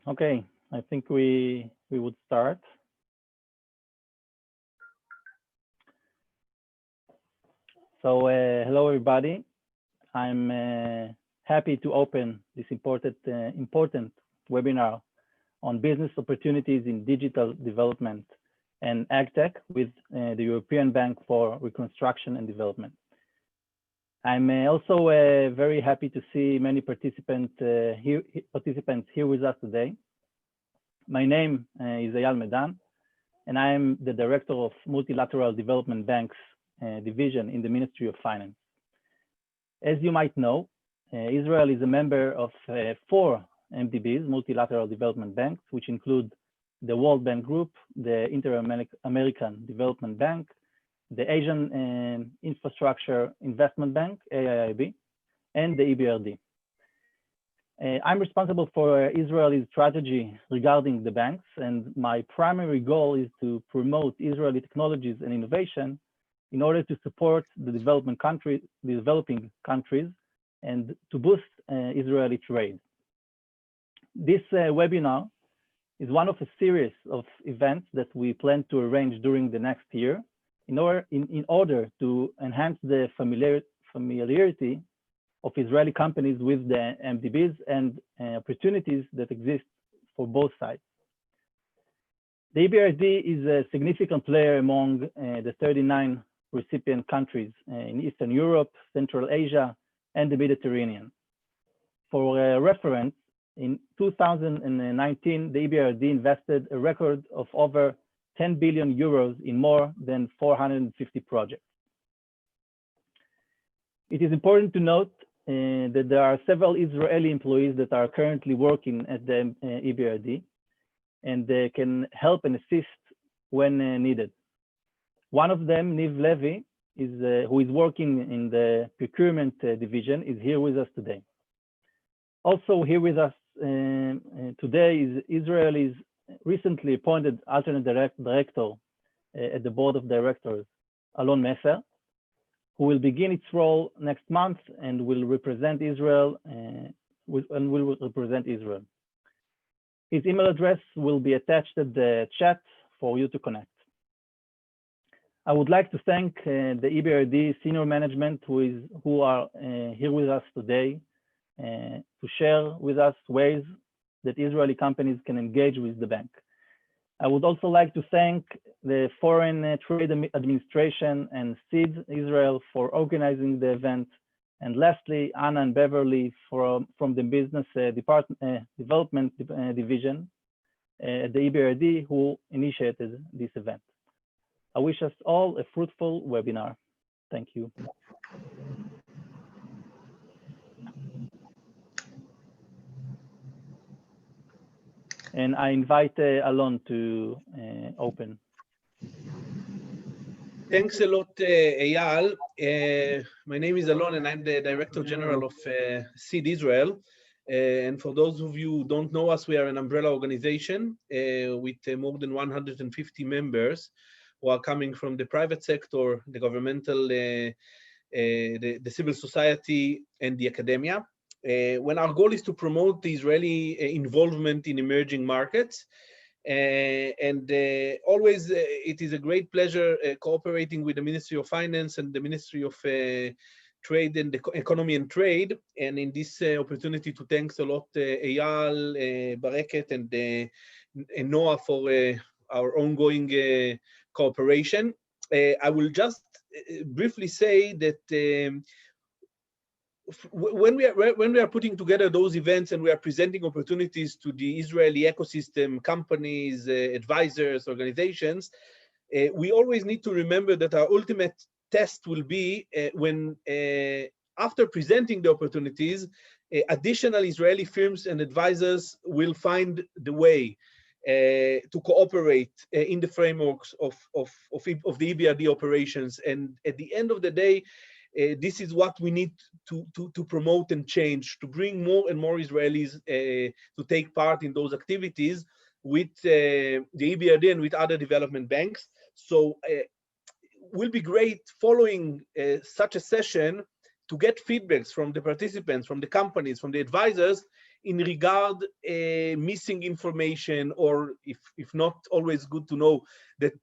Okay, I think we would start. So hello everybody. I'm happy to open this important webinar on business opportunities in digital development and AgTech with the European Bank for Reconstruction and Development. I'm also very happy to see many participants here with us today. My name is Eyal Medan, and I am the Director of Multilateral Development Banks Division in the Ministry of Finance. As you might know, Israel is a member of 4 MDBs, Multilateral Development Banks, which include the World Bank Group, the Inter-American Development Bank, the Asian Infrastructure Investment Bank, AIIB, and the Ebrd. I'm responsible for Israeli strategy regarding the banks, and my primary goal is to promote Israeli technologies and innovation in order to support the developing countries and to boost Israeli trade. This webinar is one of a series of events that we plan to arrange during the next year in order to enhance the familiarity of Israeli companies with the MDBs and opportunities that exist for both sides. The Ebrd is a significant player among the 39 recipient countries in Eastern Europe, Central Asia, and the Mediterranean. For reference, in 2019, the Ebrd invested a record of over 10 billion euros in more than 450 projects. It is important to note that there are several Israeli employees that are currently working at the Ebrd, and they can help and assist when needed. One of them, Niv Levy, who is working in the procurement division, is here with us today. Also here with us today is Israel's recently appointed alternate director at the board of directors, Alon Messer, who will begin its role next month and will represent Israel. His email address will be attached at the chat for you to connect. I would like to thank the Ebrd senior management who are here with us today to share with us ways that Israeli companies can engage with the bank. I would also like to thank the Foreign Trade Administration and SEED Israel for organizing the event. And lastly, Anna and Beverly from the Business Development Division at the Ebrd, who initiated this event. I wish us all a fruitful webinar. Thank you. And I invite Alon to open. Thanks a lot, Eyal. My name is Alon, and I'm the Director General of SEED Israel. And for those of you who don't know us, we are an umbrella organization with more than 150 members who are coming from the private sector, the governmental, the civil society, and the academia. When our goal is to promote the Israeli involvement in emerging markets. Always it is a great pleasure cooperating with the Ministry of Finance and the Ministry of Trade and Economy and Trade. And in this opportunity to thanks a lot Eyal, Bareket, and Noah for our ongoing cooperation. I will just briefly say that when we are putting together those events and we are presenting opportunities to the Israeli ecosystem, companies, advisors, organizations, we always need to remember that our ultimate test will be when, after presenting the opportunities, additional Israeli firms and advisors will find the way to cooperate in the frameworks of the EBRD operations. And at the end of the day, this is what we need to promote and change, to bring more and more Israelis to take part in those activities with the EBRD and with other development banks. So it will be great following such a session to get feedbacks from the participants, from the companies, from the advisors in regard missing information, or if not, always good to know that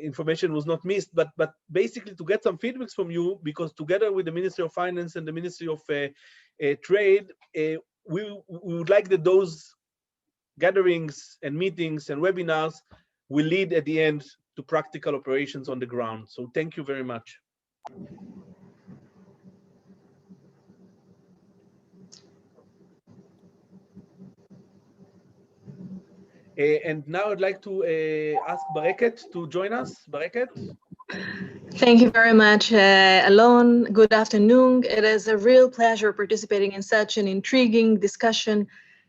information was not missed, but basically to get some feedbacks from you, because together with the Ministry of Finance and the Ministry of Trade, we would like that those gatherings and meetings and webinars will lead at the end to practical operations on the ground. So thank you very much. And now I'd like to ask Bareket to join us. Bareket? Thank you very much, Alon. Good afternoon. It is a real pleasure participating in such an intriguing discussion,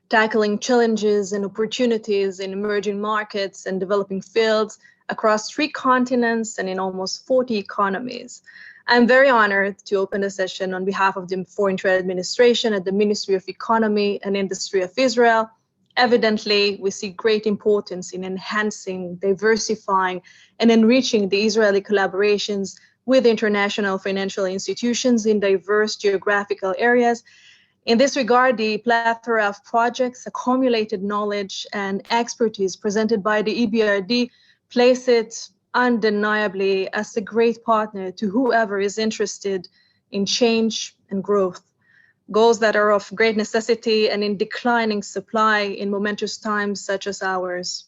tackling challenges and opportunities in emerging markets and developing fields across 3 continents and in almost 40 economies. I'm very honored to open the session on behalf of the Foreign Trade Administration at the Ministry of Economy and Industry of Israel. Evidently, we see great importance in enhancing, diversifying, and enriching the Israeli collaborations with international financial institutions in diverse geographical areas. In this regard, the plethora of projects, accumulated knowledge, and expertise presented by the EBRD place it undeniably as a great partner to whoever is interested in change and growth, goals that are of great necessity and in declining supply in momentous times such as ours.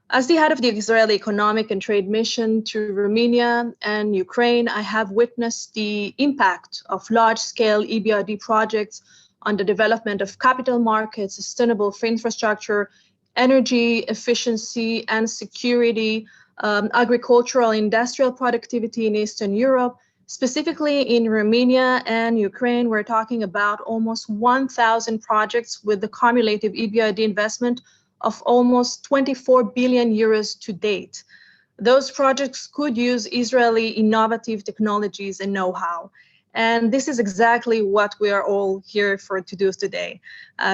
As the head of the Israeli Economic and Trade Mission to Romania and Ukraine, I have witnessed the impact of large-scale EBRD projects on the development of capital markets, sustainable infrastructure, energy efficiency and security, agricultural industrial productivity in Eastern Europe. Specifically in Romania and Ukraine, we're talking about almost 1,000 projects with the cumulative EBRD investment of almost 24 billion euros to date. Those projects could use Israeli innovative technologies and know-how. And this is exactly what we are all here for to do today,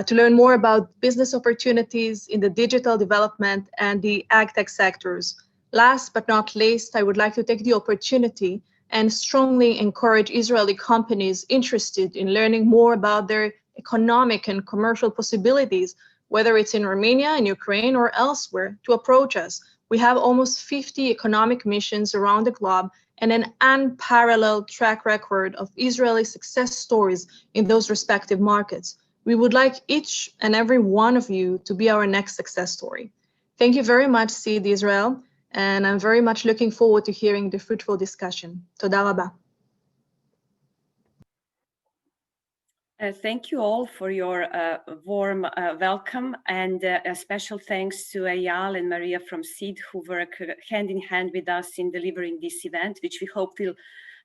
to learn more about business opportunities in the digital development and the agtech sectors. Last but not least, I would like to take the opportunity and strongly encourage Israeli companies interested in learning more about their economic and commercial possibilities, whether it's in Romania, in Ukraine, or elsewhere, to approach us. We have almost 50 economic missions around the globe and an unparalleled track record of Israeli success stories in those respective markets. We would like each and every one of you to be our next success story. Thank you very much, Seed Israel. And I'm very much looking forward to hearing the fruitful discussion. Toda rabba. Thank you all for your warm welcome, and a special thanks to Eyal and Maria from SEED, who work hand in hand with us in delivering this event, which we hope will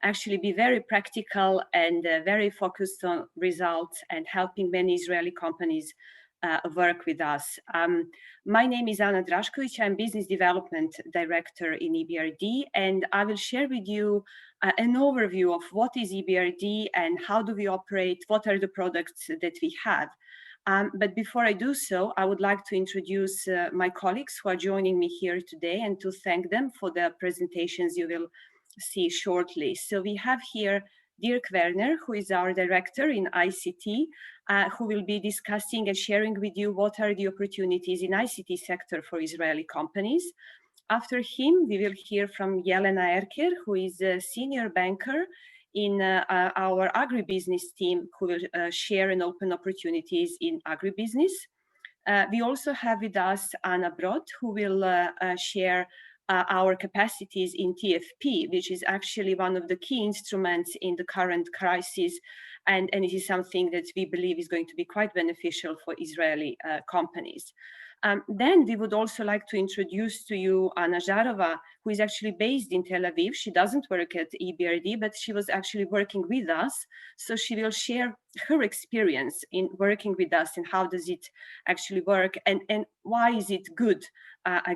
actually be very practical and very focused on results and helping many Israeli companies work with us. My name is Ana Drašković. I'm Business Development Director in EBRD, and I will share with you an overview of what is EBRD and how do we operate, what are the products that we have. But before I do so, I would like to introduce my colleagues who are joining me here today and to thank them for the presentations you will see shortly. So we have here Dirk Werner, who is our director in ICT, who will be discussing and sharing with you what are the opportunities in ICT sector for Israeli companies. After him, we will hear from Jelena Erker, who is a senior banker in our agribusiness team, who will share and open opportunities in agribusiness. We also have with us Ebrd, who will share our capacities in TFP, which is actually one of the key instruments in the current crisis. And it is something that we believe is going to be quite beneficial for Israeli companies. Then we would also like to introduce to you Anna Zharova, who is actually based in Tel Aviv. She doesn't work at EBRD, but she was actually working with us. So she will share her experience in working with us and how does it actually work and why is it good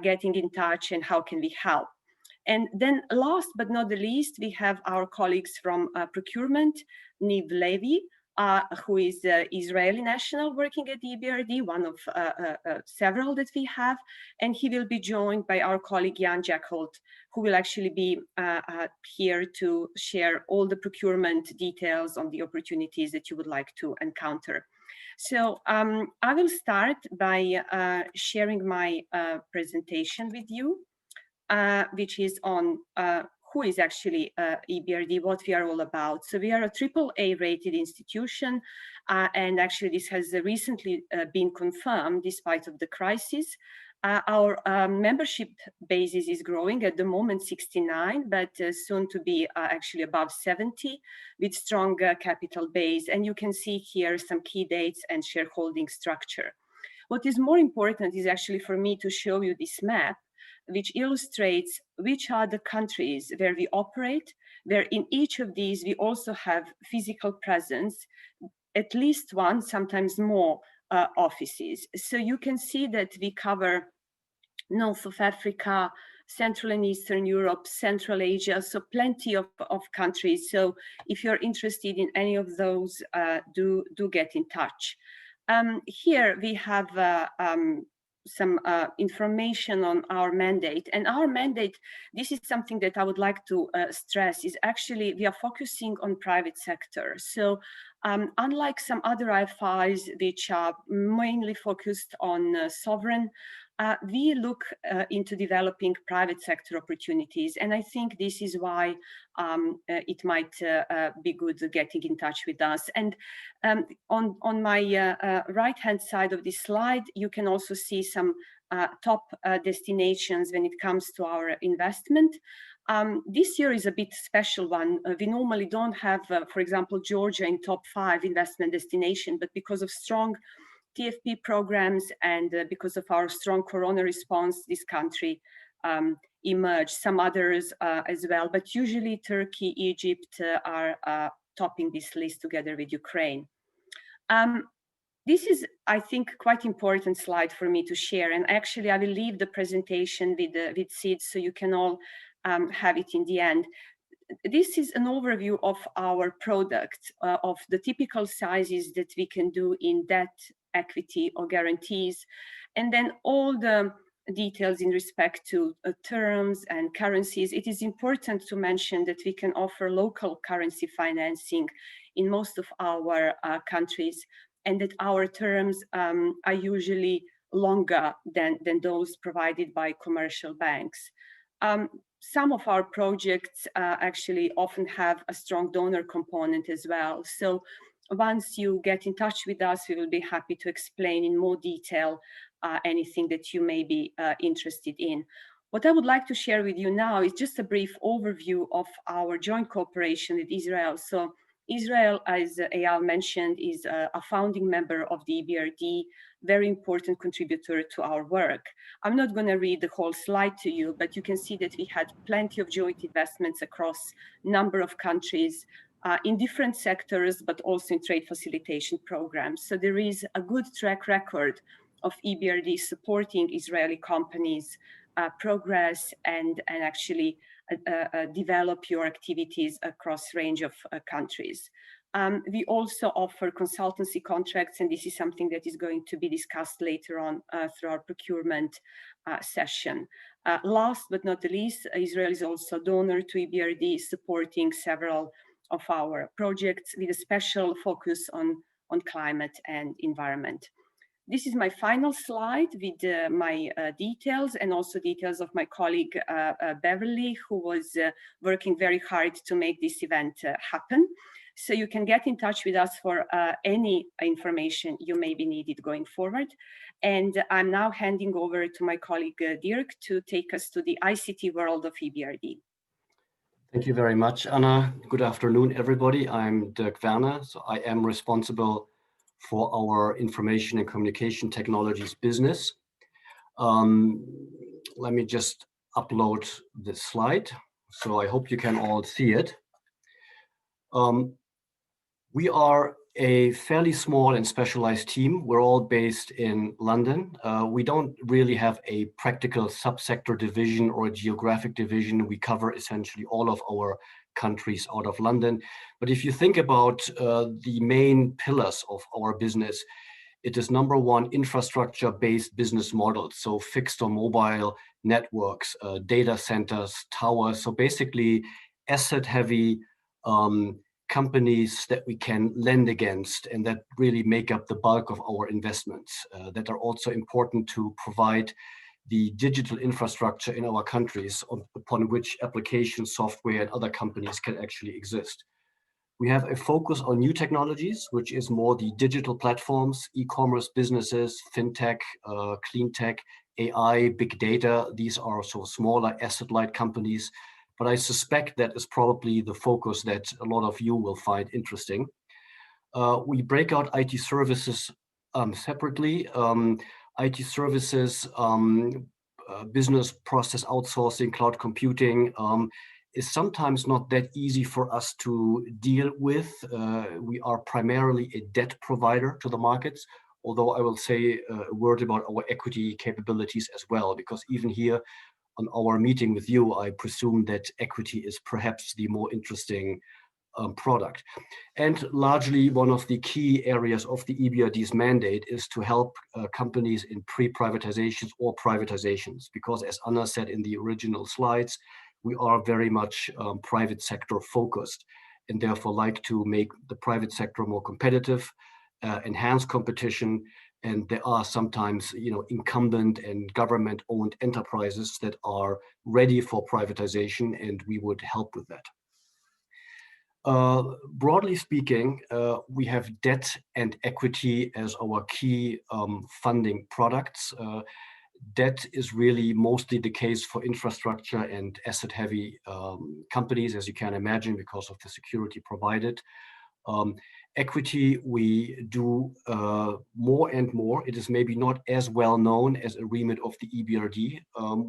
getting in touch and how can we help. And then last but not the least, we have our colleagues from procurement, Niv Levy, who is Israeli national working at the EBRD, one of several that we have. And he will be joined by our colleague Jan Jackholt, who will actually be here to share all the procurement details on the opportunities that you would like to encounter. So I will start by sharing my presentation with you. Which is on who is actually EBRD, what we are all about. So we are a AAA rated institution, and actually this has recently been confirmed despite of the crisis. Our membership basis is growing, at the moment 69, but soon to be actually above 70 with strong capital base. And you can see here some key dates and shareholding structure. What is more important is actually for me to show you this map, which illustrates which are the countries where we operate, where in each of these we also have physical presence, at least one, sometimes more offices. So you can see that we cover North of Africa, Central and Eastern Europe, Central Asia, so plenty of countries. So if you're interested in any of those, do get in touch. Here we have some information on our mandate. And our mandate, this is something that I would like to stress, is actually we are focusing on private sector. So unlike some other IFIs, which are mainly focused on sovereign, we look into developing private sector opportunities. And I think this is why it might be good getting in touch with us. And on my right-hand side of this slide, you can also see some top destinations when it comes to our investment. This year is a bit special one. We normally don't have, for example, Georgia in top 5 investment destination, but because of strong TFP programs and because of our strong corona response, this country emerged, some others as well, but usually Turkey, Egypt are topping this list together with Ukraine. This is, I think, quite important slide for me to share, and actually I will leave the presentation with Sid so you can all have it in the end. This is an overview of our product, of the typical sizes that we can do in debt, equity, or guarantees, and then all the details in respect to terms and currencies. It is important to mention that we can offer local currency financing in most of our countries, and that our terms are usually longer than those provided by commercial banks. Some of our projects actually often have a strong donor component as well. So once you get in touch with us, we will be happy to explain in more detail anything that you may be interested in. What I would like to share with you now is just a brief overview of our joint cooperation with Israel. So Israel, as Eyal mentioned, is a founding member of the EBRD, very important contributor to our work. I'm not going to read the whole slide to you, but you can see that we had plenty of joint investments across a number of countries in different sectors, but also in trade facilitation programs. So there is a good track record of EBRD supporting Israeli companies progress and actually develop your activities across range of countries. We also offer consultancy contracts, and this is something that is going to be discussed later on through our procurement session. Last but not the least, Israel is also a donor to EBRD, supporting several of our projects with a special focus on climate and environment. This is my final slide with my details and also details of my colleague Beverly, who was working very hard to make this event happen. So you can get in touch with us for any information you may be needed going forward. And I'm now handing over to my colleague Dirk to take us to the ICT world of EBRD. Thank you very much, Anna. Good afternoon, everybody. I'm Dirk Werner. So I am responsible for our information and communication technologies business. Let me just upload this slide. So I hope you can all see it. We are a fairly small and specialized team. We're all based in London. We don't really have a practical subsector division or a geographic division. We cover essentially all of our countries out of London. But if you think about the main pillars of our business, it is number one, infrastructure-based business models. So fixed or mobile networks, data centers, towers. So basically asset-heavy companies that we can lend against and that really make up the bulk of our investments, that are also important to provide the digital infrastructure in our countries upon which application software and other companies can actually exist. We have a focus on new technologies, which is more the digital platforms, e-commerce businesses, fintech, clean tech, AI, big data. These are so smaller asset-light companies, but I suspect that is probably the focus that a lot of you will find interesting. We break out IT services separately. IT services, business process outsourcing, cloud computing, is sometimes not that easy for us to deal with. We are primarily a debt provider to the markets, although I will say a word about our equity capabilities as well, because even here on our meeting with you, I presume that equity is perhaps the more interesting product. And largely one of the key areas of the EBRD's mandate is to help companies in pre-privatizations or privatizations, because as Anna said in the original slides, we are very much private sector focused and therefore like to make the private sector more competitive, enhance competition. And there are sometimes, incumbent and government-owned enterprises that are ready for privatization, and we would help with that. Broadly speaking, we have debt and equity as our key funding products. Debt is really mostly the case for infrastructure and asset-heavy companies, as you can imagine, because of the security provided. Equity, we do more and more. It is maybe not as well known as a remit of the EBRD.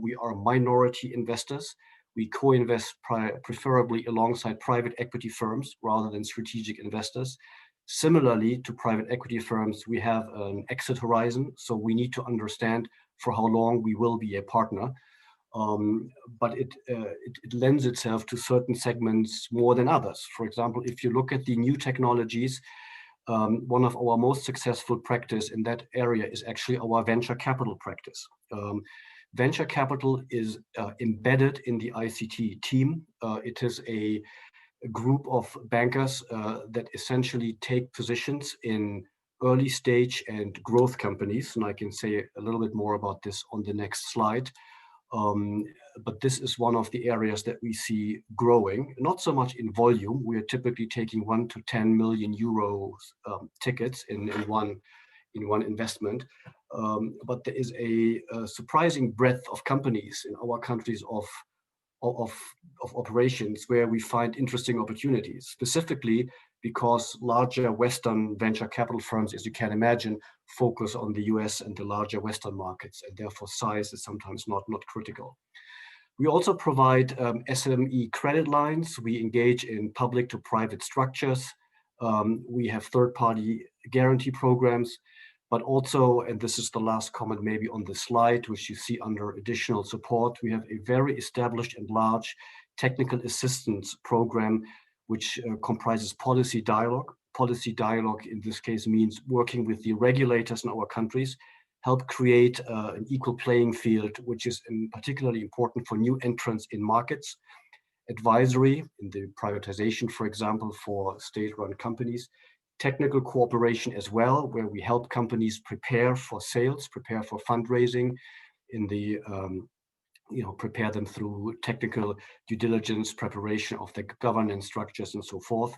We are minority investors. We co-invest preferably alongside private equity firms rather than strategic investors. Similarly to private equity firms, we have an exit horizon, so we need to understand for how long we will be a partner. But it lends itself to certain segments more than others. For example, if you look at the new technologies, one of our most successful practice in that area is actually our venture capital practice. Venture capital is embedded in the ICT team. It is a group of bankers that essentially take positions in early stage and growth companies. And I can say a little bit more about this on the next slide. But this is one of the areas that we see growing, not so much in volume. We are typically taking 1 to 10 million euros tickets in one investment. But there is a surprising breadth of companies in our countries of operations where we find interesting opportunities, specifically because larger Western venture capital firms, as you can imagine, focus on the US and the larger Western markets, and therefore size is sometimes not critical. We also provide SME credit lines. We engage in public to private structures. We have third-party guarantee programs, but also, and this is the last comment maybe on the slide, which you see under additional support, we have a very established and large technical assistance program, which comprises policy dialogue. Policy dialogue in this case means working with the regulators in our countries, help create an equal playing field, which is particularly important for new entrants in markets. Advisory in the privatization, for example, for state-run companies. Technical cooperation as well, where we help companies prepare for sales, prepare for fundraising, in the prepare them through technical due diligence, preparation of the governance structures and so forth,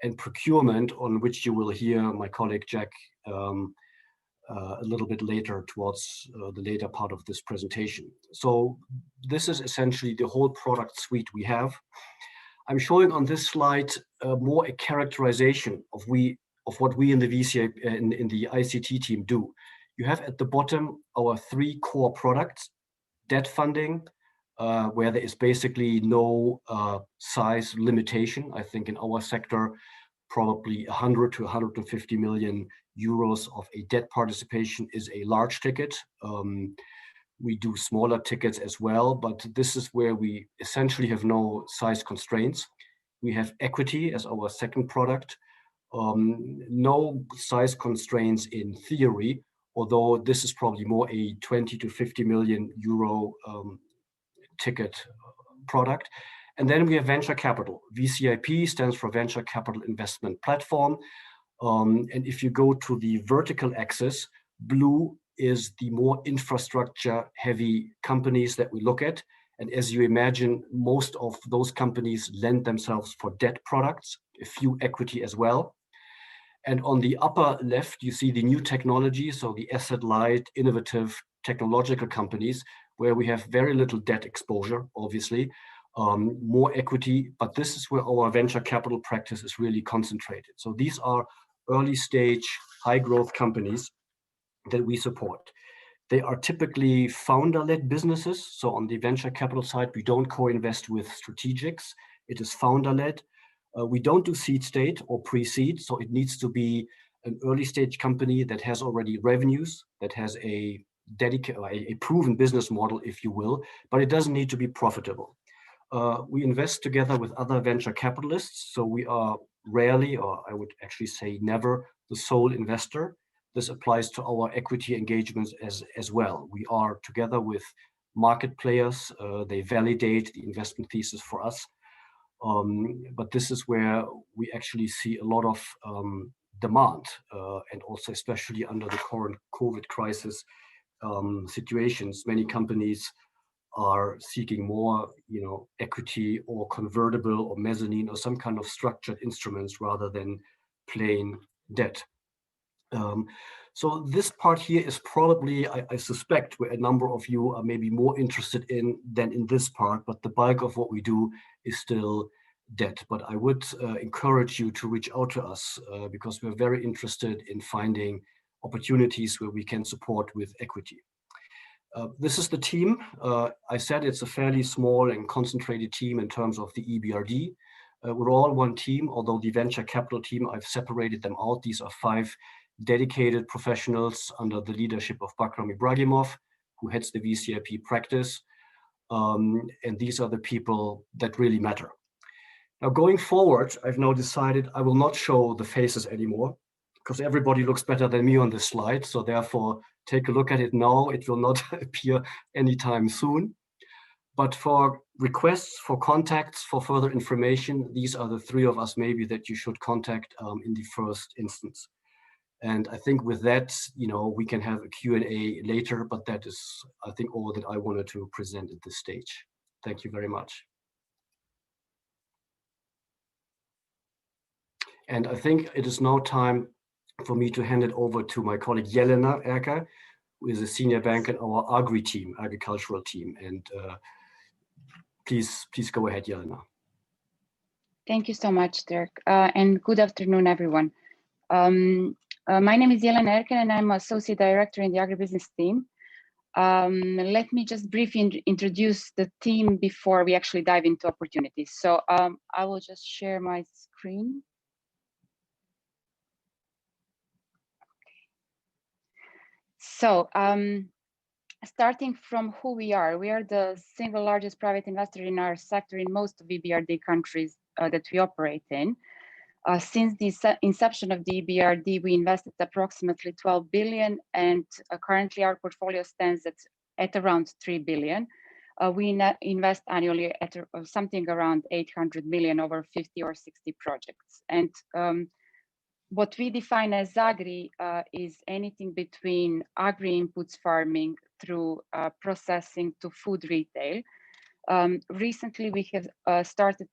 and procurement, on which you will hear my colleague Jack a little bit later towards the later part of this presentation. So this is essentially the whole product suite we have. I'm showing on this slide more a characterization of what we in the VC in the ICT team do. You have at the bottom our 3 core products: debt funding, where there is basically no size limitation. I think in our sector, probably 100 to 150 million euros of a debt participation is a large ticket. We do smaller tickets as well, but this is where we essentially have no size constraints. We have equity as our second product. No size constraints in theory, although this is probably more a 20 to 50 million euro ticket product. And then we have venture capital. VCIP stands for Venture Capital Investment Platform. And if you go to the vertical axis, blue is the more infrastructure heavy companies that we look at. And as you imagine, most of those companies lend themselves for debt products, a few equity as well. And on the upper left, you see the new technology, so the asset light, innovative technological companies, where we have very little debt exposure, obviously, more equity, but this is where our venture capital practice is really concentrated. So these are early stage, high growth companies that we support. They are typically founder-led businesses. So on the venture capital side, we don't co-invest with strategics. It is founder-led. We don't do seed state or pre-seed. So it needs to be an early stage company that has already revenues, that has a proven business model, if you will, but it doesn't need to be profitable. We invest together with other venture capitalists. So we are rarely, or I would actually say never, the sole investor. This applies to our equity engagements as well. We are together with market players. They validate the investment thesis for us. But this is where we actually see a lot of demand, and also especially under the current COVID crisis situations, many companies are seeking more, equity or convertible or mezzanine or some kind of structured instruments rather than plain debt. So this part here is probably, I suspect, where a number of you are maybe more interested in than in this part, but the bulk of what we do is still debt. But I would encourage you to reach out to us because we're very interested in finding opportunities where we can support with equity. This is the team. I said it's a fairly small and concentrated team in terms of the EBRD. We're all one team, although the venture capital team, I've separated them out. These are 5 dedicated professionals under the leadership of Bakram Ibragimov, who heads the VCIP practice. And these are the people that really matter. Now, going forward, I've now decided I will not show the faces anymore because everybody looks better than me on this slide. So therefore, take a look at it now. It will not appear anytime soon. But for requests, for contacts, for further information, these are the 3 of us maybe that you should contact in the first instance. And I think with that, we can have a Q&A later, but that is, I think, all that I wanted to present at this stage. Thank you very much. And I think it is now time for me to hand it over to my colleague Jelena Erka, who is a senior banker in our Agri team, agricultural team. And please go ahead, Jelena. Thank you so much, Dirk, and good afternoon, everyone. My name is Jelena Erken, and I'm Associate Director in the Agribusiness team. Let me just briefly introduce the team before we actually dive into opportunities. So I will just share my screen. So starting from who we are the single largest private investor in our sector in most of EBRD countries that we operate in. Since the inception of the EBRD, we invested approximately 12 billion, and currently our portfolio stands at around 3 billion. We invest annually at something around 800 million over 50 or 60 projects. And what we define as agri is anything between agri-inputs farming through processing to food retail. Recently, we have started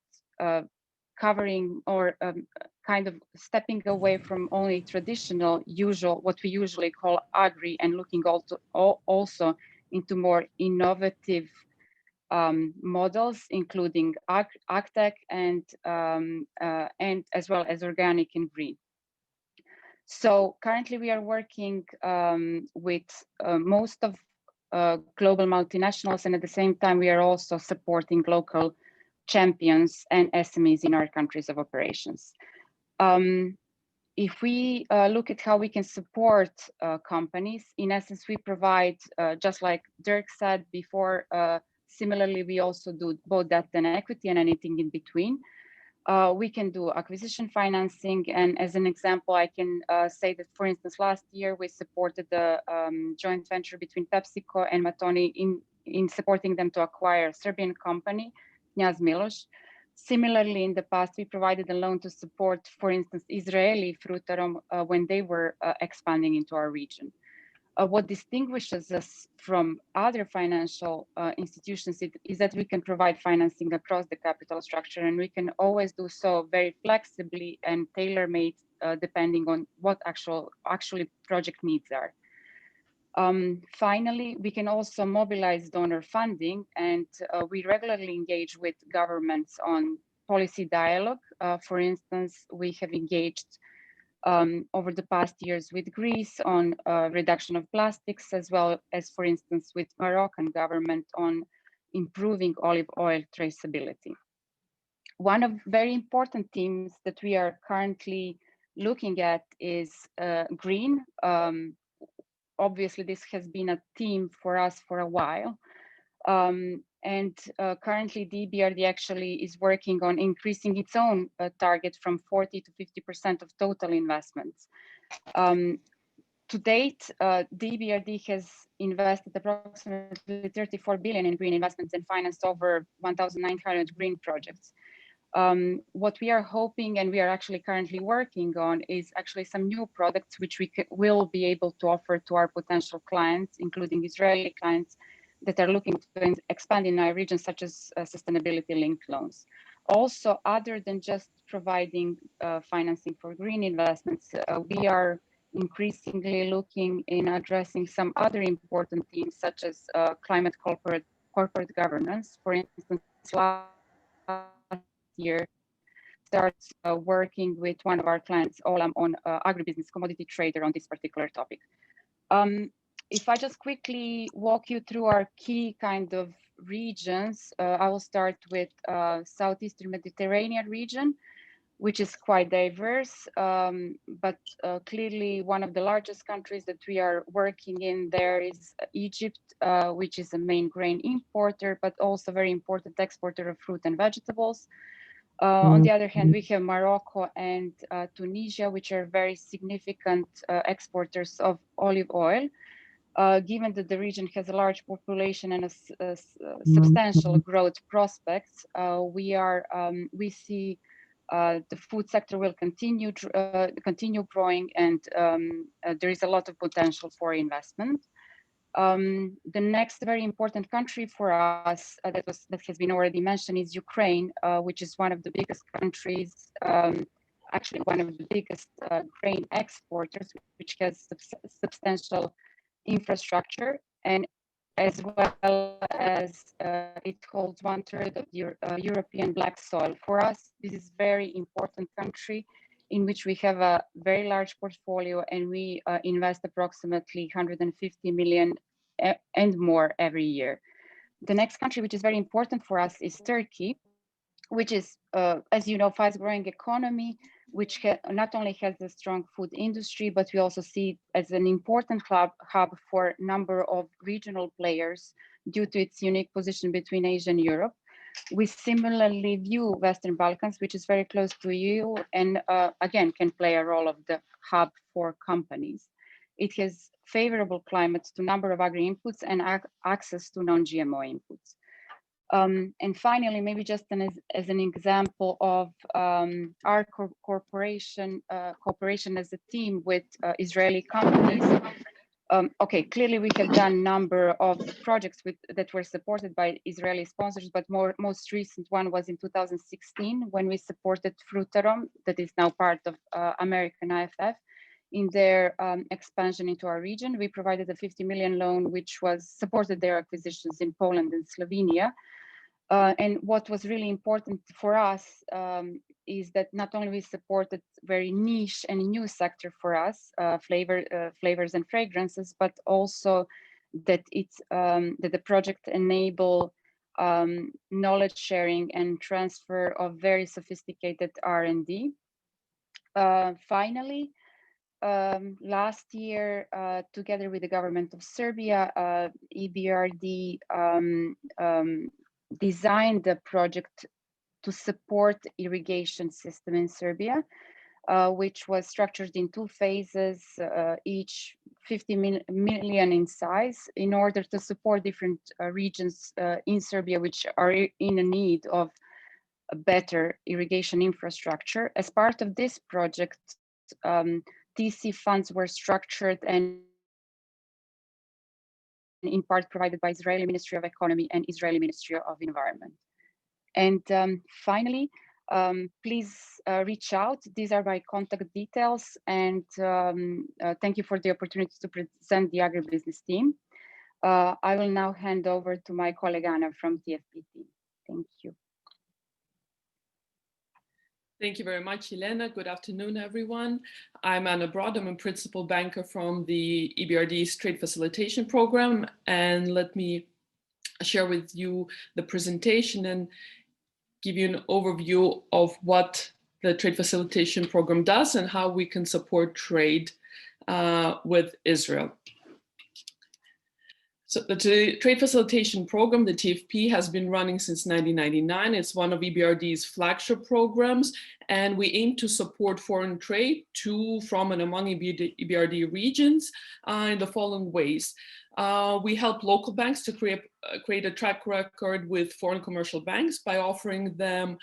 covering or kind of stepping away from only traditional what we usually call agri, and looking also into more innovative models, including agtech and as well as organic and green. So currently we are working with most of global multinationals, and at the same time we are also supporting local champions and SMEs in our countries of operations. If we look at how we can support companies, in essence, we provide, just like Dirk said before, similarly, we also do both debt and equity and anything in between. We can do acquisition financing. And as an example, I can say that, for instance, last year, we supported the joint venture between PepsiCo and Matoni in supporting them to acquire a Serbian company, Knjaz Miloš. Similarly, in the past, we provided a loan to support, for instance, Israeli Frutarom when they were expanding into our region. What distinguishes us from other financial institutions is that we can provide financing across the capital structure, and we can always do so very flexibly and tailor-made depending on what actually project needs are. Finally, we can also mobilize donor funding, and we regularly engage with governments on policy dialogue. For instance, we have engaged over the past years with Greece on reduction of plastics, as well as, for instance, with Moroccan government on improving olive oil traceability. One of very important themes that we are currently looking at is green. Obviously, this has been a theme for us for a while. Currently, the Ebrd actually is working on increasing its own target from 40 to 50% of total investments. To date, the Ebrd has invested approximately 34 billion in green investments and financed over 1,900 green projects. What we are hoping, and we are actually currently working on, is actually some new products which we will be able to offer to our potential clients, including Israeli clients that are looking to expand in our region, such as sustainability-linked loans. Also, other than just providing financing for green investments, we are increasingly looking in addressing some other important themes, such as climate corporate governance. For instance, last year, starts working with one of our clients, Olam, on agribusiness commodity trader on this particular topic. If I just quickly walk you through our key kind of regions, I will start with Southeastern Mediterranean region, which is quite diverse, but clearly one of the largest countries that we are working in there is Egypt, which is a main grain importer, but also very important exporter of fruit and vegetables. On the other hand, we have Morocco and Tunisia, which are very significant exporters of olive oil. Given that the region has a large population and a substantial growth prospects, we see the food sector will continue growing, and there is a lot of potential for investment. The next very important country for us that has been already mentioned is Ukraine, which is one of the biggest countries, actually one of the biggest grain exporters, which has substantial infrastructure, and as well as it holds 1/3 of the European black soil. For us, this is very important country in which we have a very large portfolio, and we invest approximately 150 million and more every year. The next country, which is very important for us, is Turkey, which is, as you know, fast-growing economy, which not only has a strong food industry, but we also see it as an important hub for a number of regional players due to its unique position between Asia and Europe. We similarly view Western Balkans, which is very close to EU, and again, can play a role of the hub for companies. It has favorable climates to number of agri-inputs and access to non-GMO inputs. And finally, maybe just as an example of our cooperation as a team with Israeli companies. Okay, clearly we have done a number of projects that were supported by Israeli sponsors, but most recent one was in 2016 when we supported Frutarom, that is now part of American IFF, in their expansion into our region. We provided a 50 million loan, which was supported their acquisitions in Poland and Slovenia. And what was really important for us is that not only we supported very niche and new sector for us, flavors and fragrances, but also that that the project enable knowledge sharing and transfer of very sophisticated R&D. Finally, last year, together with the government of Serbia, EBRD designed the project to support irrigation system in Serbia, which was structured in 2 phases, each 50 million in size, in order to support different regions in Serbia which are in a need of a better irrigation infrastructure. As part of this project, TC funds were structured and in part provided by Israeli Ministry of Economy and Israeli Ministry of Environment. And finally, please reach out. These are my contact details. And thank you for the opportunity to present the agribusiness team. I will now hand over to my colleague Anna from TFP team. Thank you. Thank you very much, Elena. Good afternoon, everyone. I'm Anna Ebrd. I'm a principal banker from the EBRD's Trade Facilitation Program. And let me share with you the presentation and give you an overview of what the Trade Facilitation Program does and how we can support trade with Israel. So the Trade Facilitation Program, the TFP, has been running since 1999. It's one of EBRD's flagship programs, and we aim to support foreign trade to, from, and among EBRD regions in the following ways. We help local banks to create a track record with foreign commercial banks by offering them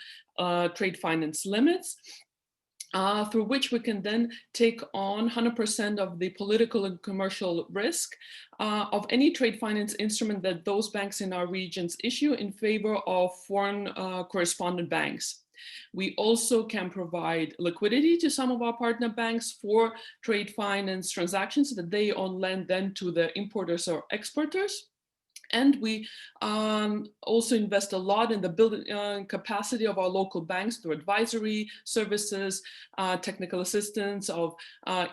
trade finance limits. Through which we can then take on 100% of the political and commercial risk of any trade finance instrument that those banks in our regions issue in favor of foreign correspondent banks. We also can provide liquidity to some of our partner banks for trade finance transactions that they lend then to the importers or exporters. And we also invest a lot in the building capacity of our local banks through advisory services, technical assistance of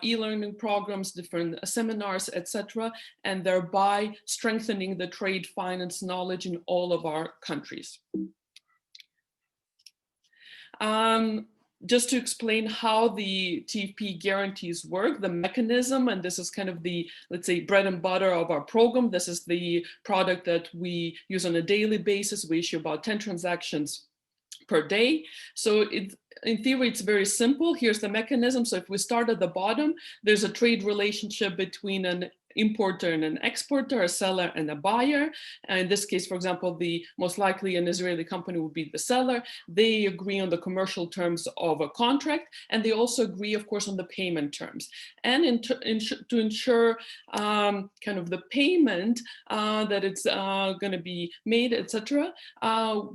e-learning programs, different seminars, etc., and thereby strengthening the trade finance knowledge in all of our countries. Just to explain how the TFP guarantees work, the mechanism, and this is kind of the, let's say, bread and butter of our program. This is the product that we use on a daily basis. We issue about 10 transactions per day. So in theory, it's very simple. Here's the mechanism. So if we start at the bottom, there's a trade relationship between an importer and an exporter, a seller and a buyer. And in this case, for example, the most likely an Israeli company would be the seller. They agree on the commercial terms of a contract, and they also agree, of course, on the payment terms. And to ensure kind of the payment that it's going to be made, etc.,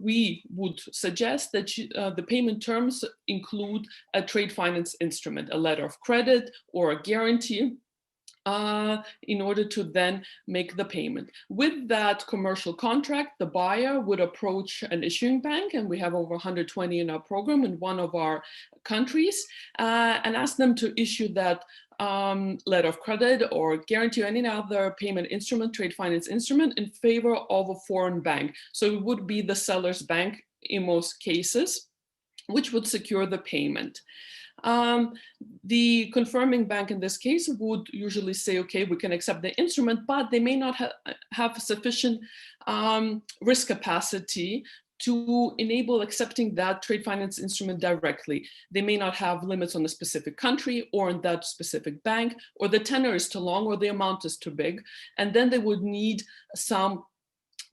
we would suggest that the payment terms include a trade finance instrument, a letter of credit or a guarantee, in order to then make the payment. With that commercial contract, the buyer would approach an issuing bank, and we have over 120 in our program in one of our countries, and ask them to issue that letter of credit or guarantee or any other payment instrument, trade finance instrument, in favor of a foreign bank. So it would be the seller's bank in most cases, which would secure the payment. The confirming bank in this case would usually say, okay, we can accept the instrument, but they may not have sufficient risk capacity to enable accepting that trade finance instrument directly. They may not have limits on a specific country or in that specific bank, or the tenor is too long or the amount is too big. And then they would need some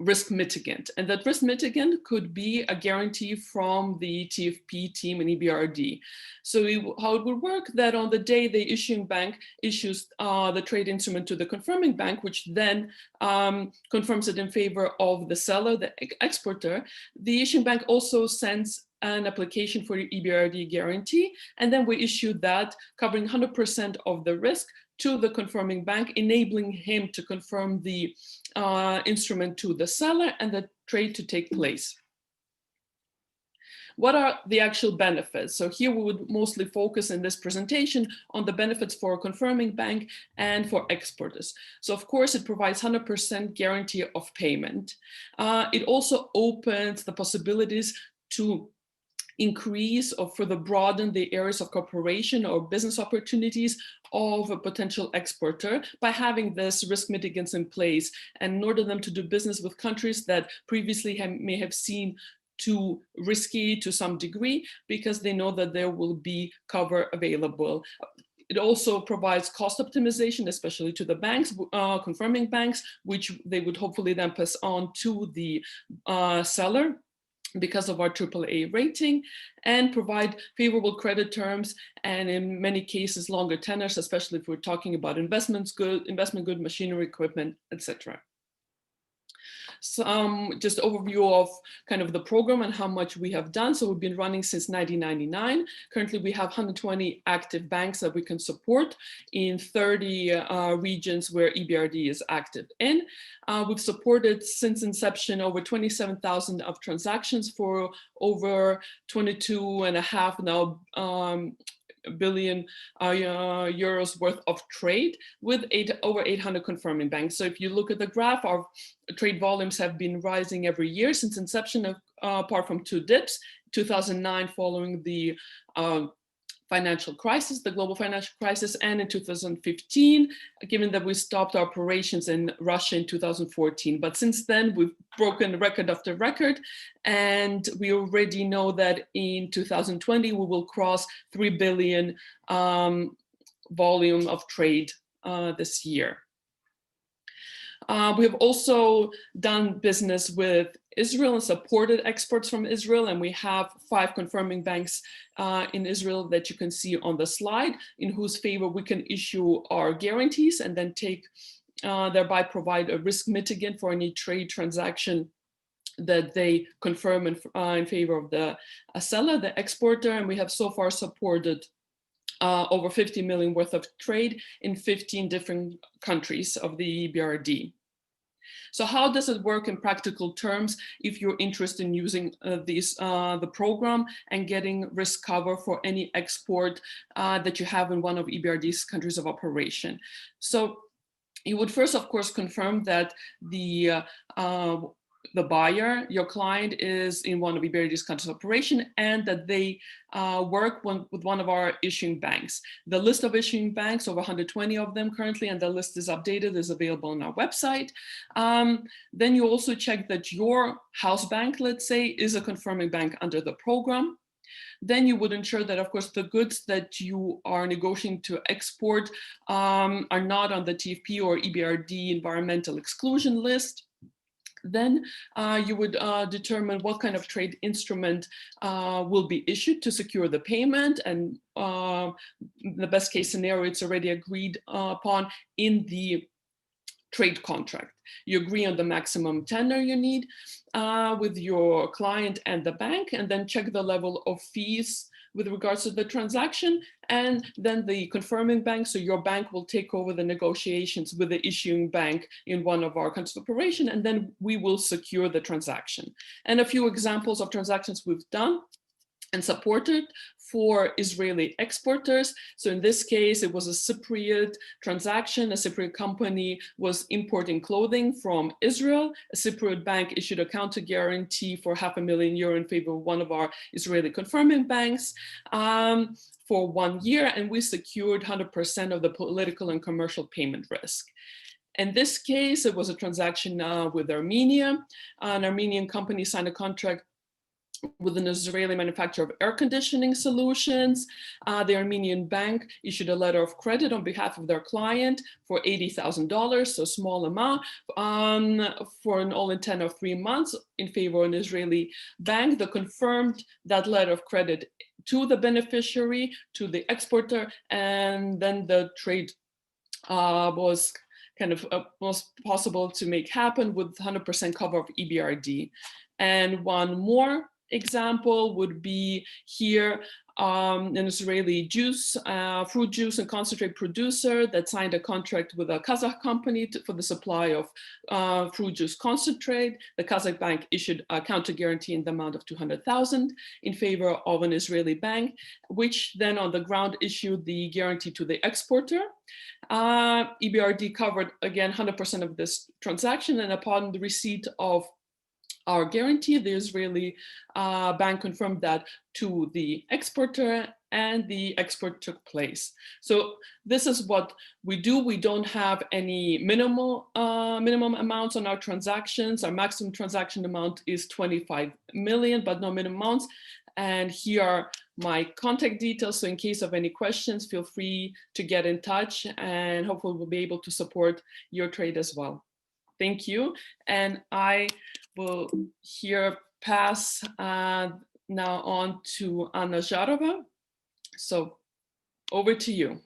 risk mitigant, and that risk mitigant could be a guarantee from the TFP team in EBRD. So how it would work, that on the day the issuing bank issues the trade instrument to the confirming bank, which then confirms it in favor of the seller, the exporter, the issuing bank also sends an application for the EBRD guarantee, and then we issue that covering 100% of the risk to the confirming bank, enabling him to confirm the instrument to the seller and the trade to take place. what are the actual benefits? So here we would mostly focus in this presentation on the benefits for a confirming bank and for exporters. So of course, it provides 100% guarantee of payment. It also opens the possibilities to increase or further broaden the areas of cooperation or business opportunities of a potential exporter by having this risk mitigants in place, and in order them to do business with countries that previously may have seen too risky to some degree, because they know that there will be cover available. It also provides cost optimization, especially to the banks, confirming banks, which they would hopefully then pass on to the seller because of our AAA rating, and provide favorable credit terms, and in many cases longer tenors, especially if we're talking about investment good machinery, equipment, etc. Some just overview of kind of the program and how much we have done. So we've been running since 1999. Currently, we have 120 active banks that we can support in 30 regions where Ebrd is active in. We've supported since inception over 27,000 of transactions for over 22.5 now billion euros worth of trade with over 800 confirming banks. So if you look at the graph, our trade volumes have been rising every year since inception, apart from 2 dips, 2009 following the financial crisis, the global financial crisis, and in 2015, given that we stopped our operations in Russia in 2014. But since then, we've broken record after record, and we already know that in 2020, we will cross 3 billion volume of trade this year. We have also done business with Israel and supported exports from Israel, and we have 5 confirming banks in Israel that you can see on the slide, in whose favor we can issue our guarantees and then take, thereby provide a risk mitigant for any trade transaction that they confirm in favor of the seller, the exporter, and we have so far supported over 50 million worth of trade in 15 different countries of the Ebrd. So how does it work in practical terms if you're interested in using the program and getting risk cover for any export that you have in one of Ebrd's countries of operation? So you would first, of course, confirm that the buyer, your client, is in one of Ebrd's countries of operation, and that they work with one of our issuing banks. The list of issuing banks, over 120 of them currently, and the list is updated, is available on our website. Then you also check that your house bank, let's say, is a confirming bank under the program. Then you would ensure that, of course, the goods that you are negotiating to export are not on the TFP or Ebrd environmental exclusion list. Then you would determine what kind of trade instrument will be issued to secure the payment, and the best case scenario, it's already agreed upon in the trade contract. You agree on the maximum tenor you need with your client and the bank, and then check the level of fees with regards to the transaction, and then the confirming bank, so your bank will take over the negotiations with the issuing bank in one of our countries of operation, and then we will secure the transaction. And a few examples of transactions we've done and supported for Israeli exporters. So in this case, it was a Cypriot transaction. A Cypriot company was importing clothing from Israel. A Cypriot bank issued a counter guarantee for €500,000 in favor of one of our Israeli confirming banks for 1 year, and we secured 100% of the political and commercial payment risk. In this case, it was a transaction with Armenia. An Armenian company signed a contract with an Israeli manufacturer of air conditioning solutions. The Armenian bank issued a letter of credit on behalf of their client for $80,000, so a small amount, for an all-in tenor of 3 months in favor of an Israeli bank that confirmed that letter of credit to the beneficiary, to the exporter, and then the trade was possible to make happen with 100% cover of Ebrd. And one more example would be here an Israeli juice, fruit juice and concentrate producer that signed a contract with a Kazakh company for the supply of fruit juice concentrate. The Kazakh bank issued a counter guarantee in the amount of 200,000 in favor of an Israeli bank, which then on the ground issued the guarantee to the exporter. Ebrd covered again 100% of this transaction, and upon the receipt of our guarantee, the Israeli bank confirmed that to the exporter, and the export took place. So this is what we do. We don't have any minimum amounts on our transactions. Our maximum transaction amount is 25 million, but no minimum amounts. And here are my contact details. So in case of any questions, feel free to get in touch, and hopefully we'll be able to support your trade as well. Thank you. And I will here pass now on to Anna Zharova. So over to you.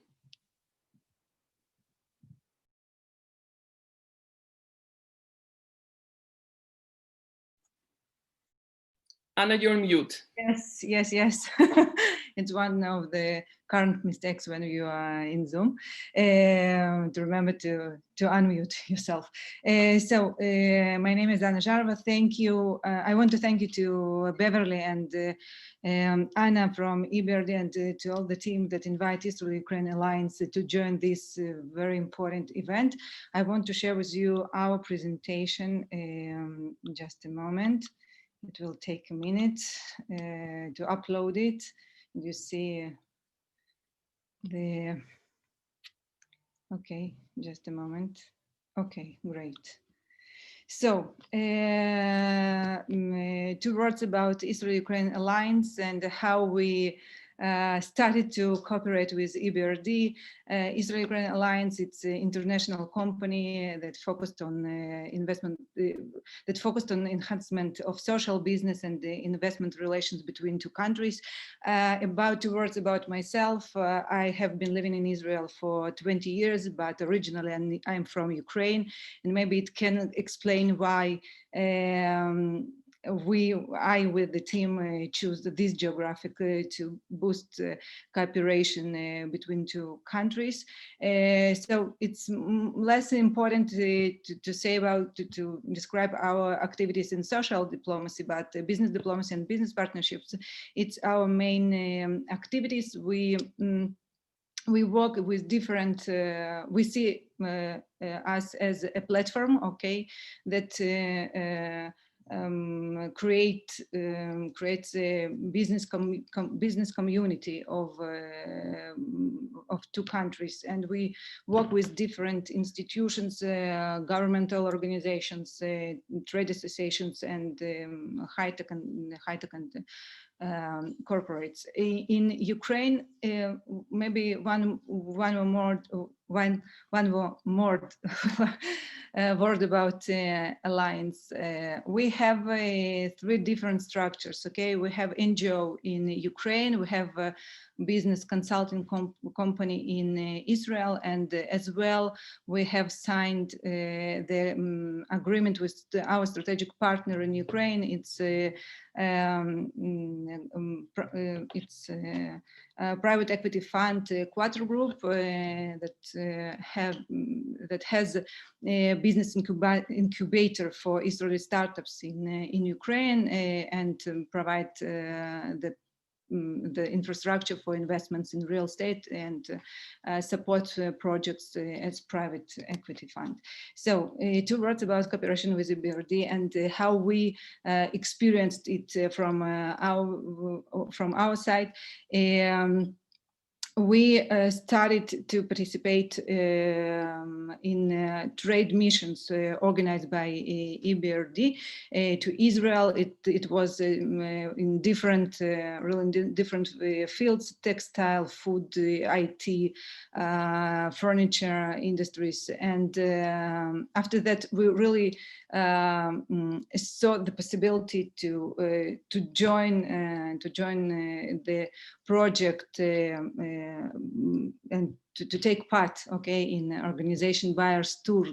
Anna, you're on mute. Yes. It's one of the current mistakes when you are in Zoom, to remember to unmute yourself. My name is Anna Zharova. Thank you. I want to thank you to Beverly and Anna from Ebrd, and to all the team that invite Israel-Ukraine Alliance to join this very important event. I want to share with you our presentation. Just a moment. It will take a minute to upload it. You see okay, just a moment. Okay, great. So, 2 words about Israel-Ukraine Alliance and how we started to cooperate with Ebrd. Israel-Ukraine Alliance, it's an international company that focused on enhancement of social, business, and investment relations between 2 countries. About 2 words about myself. I have been living in Israel for 20 years, but originally I'm from Ukraine, and maybe it can explain why I with the team choose this geographic to boost cooperation between 2 countries. So it's less important to say about, to describe our activities in social diplomacy, but business diplomacy and business partnerships, it's our main activities. We work with different, we see us as a platform, okay, that creates a business community of 2 countries, and we work with different institutions, governmental organizations, trade associations, and high-tech and corporates. In Ukraine, maybe one more word about alliance. We have 3 different structures. Okay, we have NGO in Ukraine, we have a business consulting company in Israel, and as well we have signed the agreement with our strategic partner in Ukraine. It's a private equity fund, Quattro Group, that has a business incubator for Israeli startups in Ukraine, and provide the infrastructure for investments in real estate and support projects as private equity fund. So 2 words about cooperation with Ebrd and how we experienced it from our side. We started to participate in trade missions organized by Ebrd to Israel. It was in different fields: textile, food, IT, furniture industries. And after that, we really saw the possibility to join the project and to take part, okay, in organization buyers tour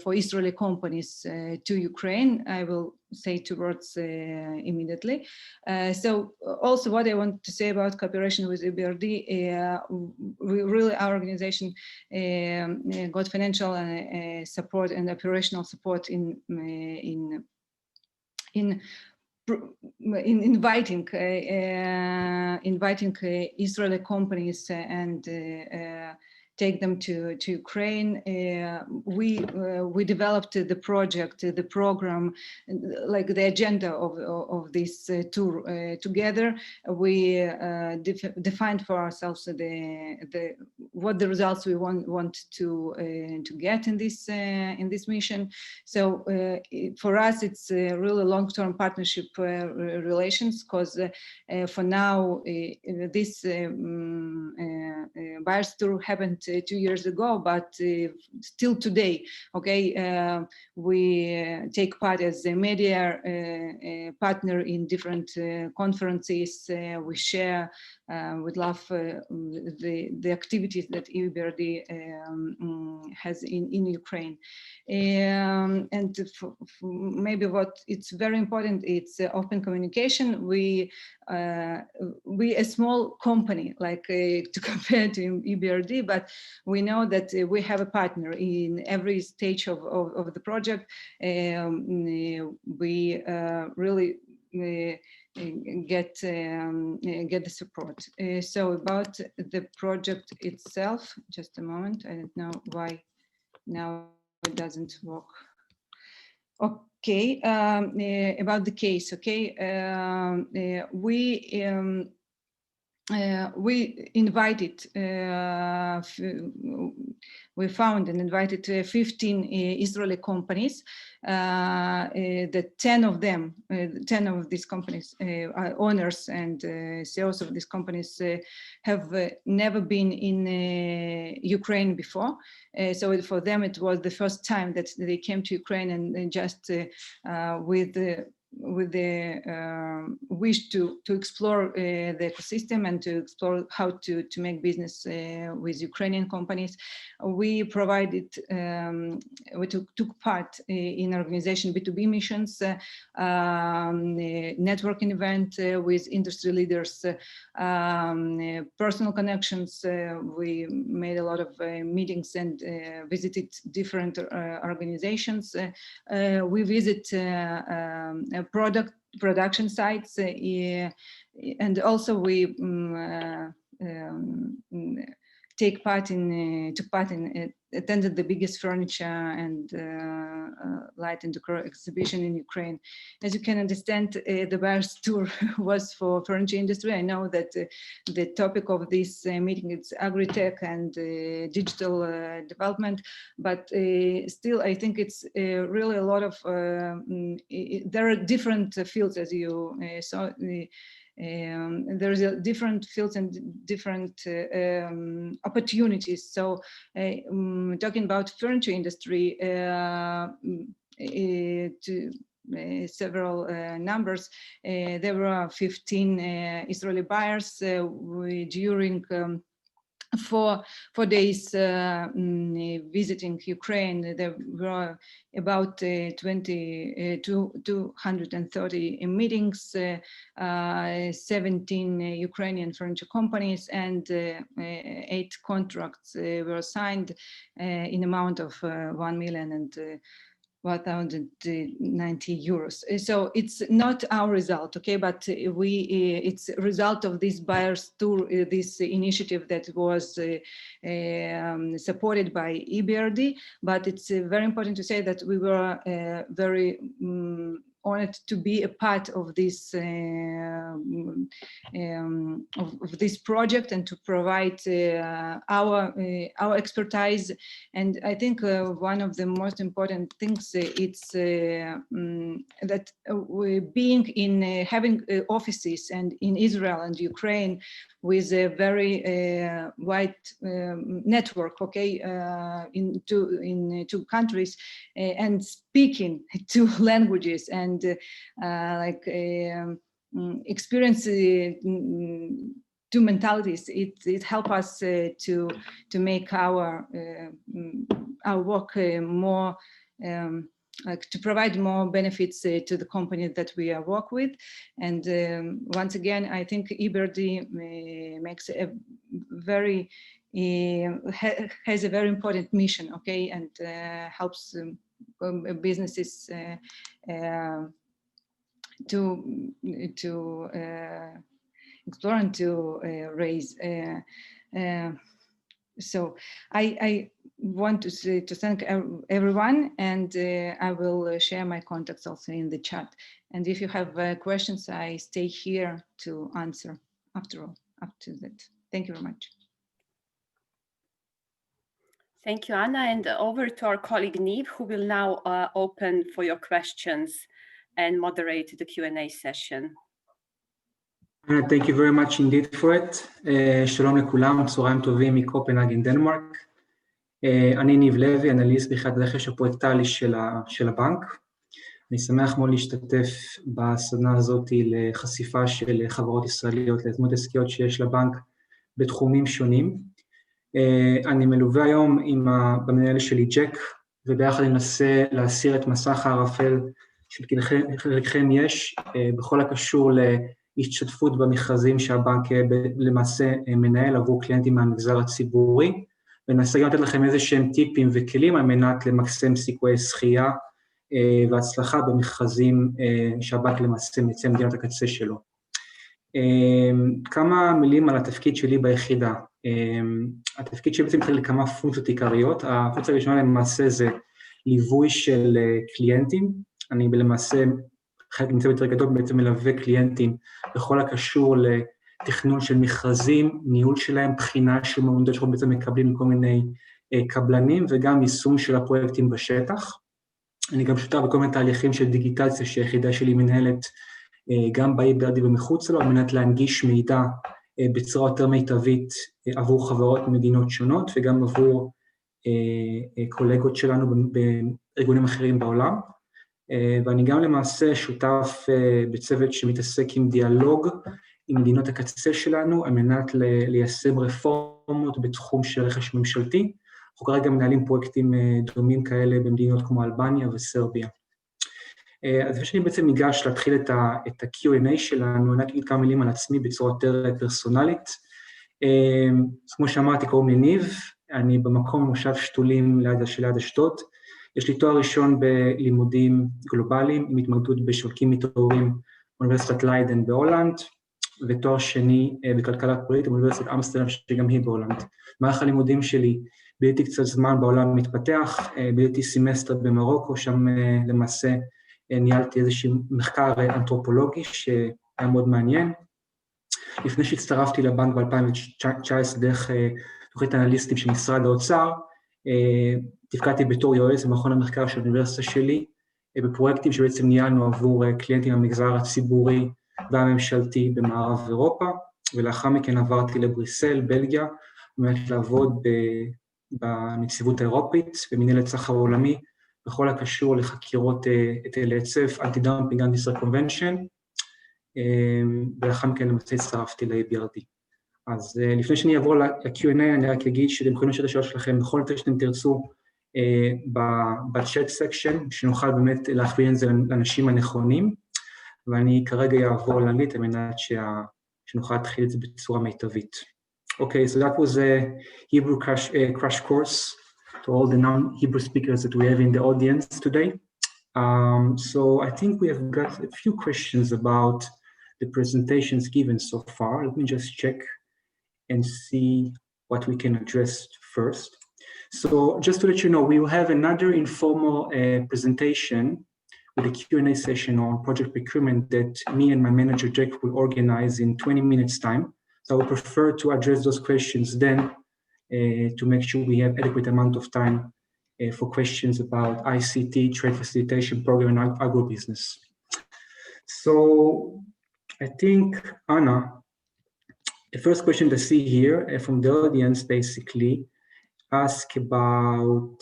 for Israeli companies to Ukraine. I will say two words immediately. So also what I want to say about cooperation with Ebrd, our organization got financial support and operational support in inviting Israeli companies and take them to Ukraine. We developed the project, the program, like the agenda of this tour together. We defined for ourselves what the results we want to get in this mission. So for us, it's a really long-term partnership relations, because for now this buyers tour happened 2 years ago, but still today, okay, we take part as a media partner in different conferences. We share, we love the activities that Ebrd has in Ukraine. And maybe what it's very important, it's open communication. We a small company, like to compare to Ebrd, but we know that we have a partner in every stage of the project. We really get the support. So about the project itself, just a moment. I don't know why now it doesn't work. Okay, about the case. Okay, we invited, we found and invited 15 Israeli companies. The 10 of them, 10 of these companies, owners and CEOs of these companies have never been in Ukraine before. So for them, it was the first time that they came to Ukraine, and just with the wish to explore the ecosystem and to explore how to make business with Ukrainian companies. We provided, we took part in organization B2B missions, networking event with industry leaders, personal connections. We made a lot of meetings and visited different organizations. We visit production sites, and also we attended the biggest furniture and light and decor exhibition in Ukraine. As you can understand, the buyers tour was for furniture industry. I know that the topic of this meeting is agri-tech and digital development, but still I think it's really a lot of, there are different fields, as you saw. There's different fields and different opportunities. So talking about furniture industry, several numbers, there were 15 Israeli buyers during 4 days visiting Ukraine. There were about 230 meetings, 17 Ukrainian furniture companies, and 8 contracts were signed in amount of 1,090 euros. So it's not our result, okay, but it's a result of this buyers tour, this initiative that was supported by Ebrd. But it's very important to say that we were very honored to be a part of this project and to provide our expertise. And I think one of the most important things it's that being in having offices and in Israel and Ukraine with a very wide network, okay, in two countries, and speaking 2 languages and experience two mentalities. It helps us to make our work more to provide more benefits to the company that we work with. And once again, I think Ebrd makes a very has a very important mission, okay, and helps businesses to explore and to raise. So I want to thank everyone, and I will share my contacts also in the chat. And if you have questions, I stay here to answer after that. Thank you very much. Thank you, Anna. And over to our colleague Niv, who will now open for your questions and moderate the Q&A session. Thank you very much indeed for it. שלום לכולם, צהריים טובים מקופנהגן, דנמרק. אני ניב לוי, אנליסט ביחידת רכש הפרויקטלי של הבנק. אני שמח מאוד להשתתף בסדנה הזאת לחשיפה של חברות ישראליות ליוזמות עסקיות שיש לבנק בתחומים שונים. אני מלווה היום במנהל שלי ג'ק, וביחד ננסה להסיר את מסך הערפל שחלקכם יש בכל הקשור להשתתפות במכרזים שהבנק למעשה מנהל עבור קליינטים מהמגזר הציבורי, וננסה גם לתת לכם איזה שהם טיפים וכלים על מנת למקסם סיכויי זכייה והצלחה במכרזים שהבנק למעשה מייצא מדינת הקצה שלו. כמה מילים על התפקיד שלי ביחידה. התפקיד שלי בעצם מתחיל לכמה פונקציות עיקריות. הפונקציה הראשונה למעשה זה ליווי של קליינטים. אני למעשה חלק מצוות יותר גדול בעצם מלווה קליינטים בכל הקשור לתכנון של מכרזים, ניהול שלהם, בחינה של מועמדות שאנחנו בעצם מקבלים מכל מיני קבלנים, וגם יישום של הפרויקטים בשטח. אני גם שותף בכל מיני תהליכים של דיגיטציה שהיחידה שלי מנהלת גם באיברדי ומחוץ לו, על מנת להנגיש מידע בצורה יותר מיטבית עבור חברות במדינות שונות, וגם עבור קולגות שלנו בארגונים אחרים בעולם. ואני גם למעשה שותף בצוות שמתעסק עם דיאלוג עם מדינות הקצה שלנו, על מנת ליישם רפורמות בתחום של רכש ממשלתי. אנחנו כרגע מנהלים פרויקטים דומים כאלה במדינות כמו אלבניה וסרביה. אז לפני שאני בעצם ניגש להתחיל את ה-Q&A שלנו, אני אגיד כמה מילים על עצמי בצורה יותר פרסונלית. כמו שאמרתי, קוראים לי ניב, אני במקום מושב שתולים ליד אשדוד. יש לי תואר ראשון בלימודים גלובליים, עם התמקדות בשווקים מתעוררים באוניברסיטת ליידן בהולנד, ותואר שני בכלכלה פוליטית באוניברסיטת אמסטרדם, שגם היא בהולנד. במהלך הלימודים שלי ביליתי קצת זמן בעולם המתפתח, ביליתי סמסטר במרוקו, שם למעשה ניהלתי איזשהו מחקר אנתרופולוגי שהיה מאוד מעניין. לפני שהצטרפתי לבנק ב-2019 דרך תוכנית אנליסטים של משרד האוצר, תפקדתי בתור יועץ במכון המחקר של האוניברסיטה שלי, בפרויקטים שבעצם ניהלנו עבור קליינטים במגזר הציבורי והממשלתי במערב אירופה, ולאחר מכן עברתי לבריסל, בלגיה, באמת לעבוד בנציבות האירופית, במנהלת סחר עולמי, בכל הקשור לחקירות היטלי היצף, אנטי-דמפינג, אנטי-ישראל קונבנשן, ולאחר מכן למעשה הצטרפתי ל-Ebrd. אז לפני שאני אעבור ל-Q&A, אני רק אגיד שאתם יכולים לשאול את השאלות שלכם בכל נושא שאתם תרצו בצ'אט סקשן, שנוכל באמת להכווין את זה לאנשים הנכונים, ואני כרגע אעבור לאנגלית על מנת שנוכל להתחיל את זה בצורה מיטבית. Okay, so that was a Hebrew crash course to all the non-Hebrew speakers that we have in the audience today. So I think we have got a few questions about the presentations given so far. Let me just check and see what we can address first. So just to let you know, we will have another informal presentation with a Q&A session on project procurement that me and my manager Jack will organize in 20 minutes time. So I would prefer to address those questions then to make sure we have adequate amount of time for questions about ICT, trade facilitation program, and agribusiness. So I think, Anna, the first question I see here from the audience basically ask about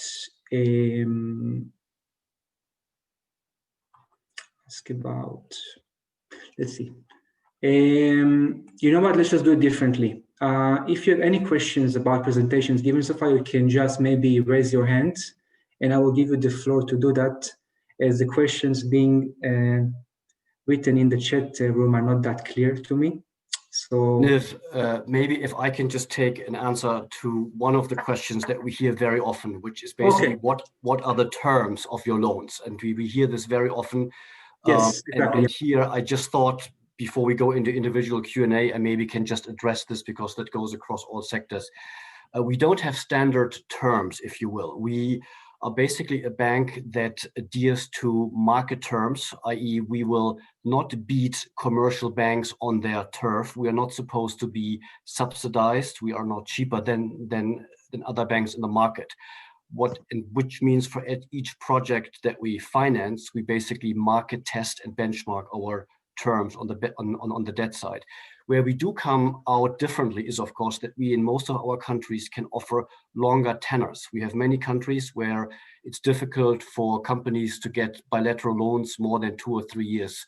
let's see. You know what? Let's just do it differently. If you have any questions about presentations given so far, you can just maybe raise your hand, and I will give you the floor to do that, as the questions being written in the chat room are not that clear to me. So maybe if I can just take an answer to one of the questions that we hear very often, which is basically what are the terms of your loans? And we hear this very often. Yes, exactly. And here I just thought, before we go into individual Q&A, I maybe can just address this because that goes across all sectors. We don't have standard terms, if you will. We are basically a bank that adheres to market terms, i.e. we will not beat commercial banks on their turf. We are not supposed to be subsidized. We are not cheaper than other banks in the market. Which means for each project that we finance, we basically market test and benchmark our terms on the debt side. Where we do come out differently is, of course, that we in most of our countries can offer longer tenors. We have many countries where it's difficult for companies to get bilateral loans more than 2 or 3 years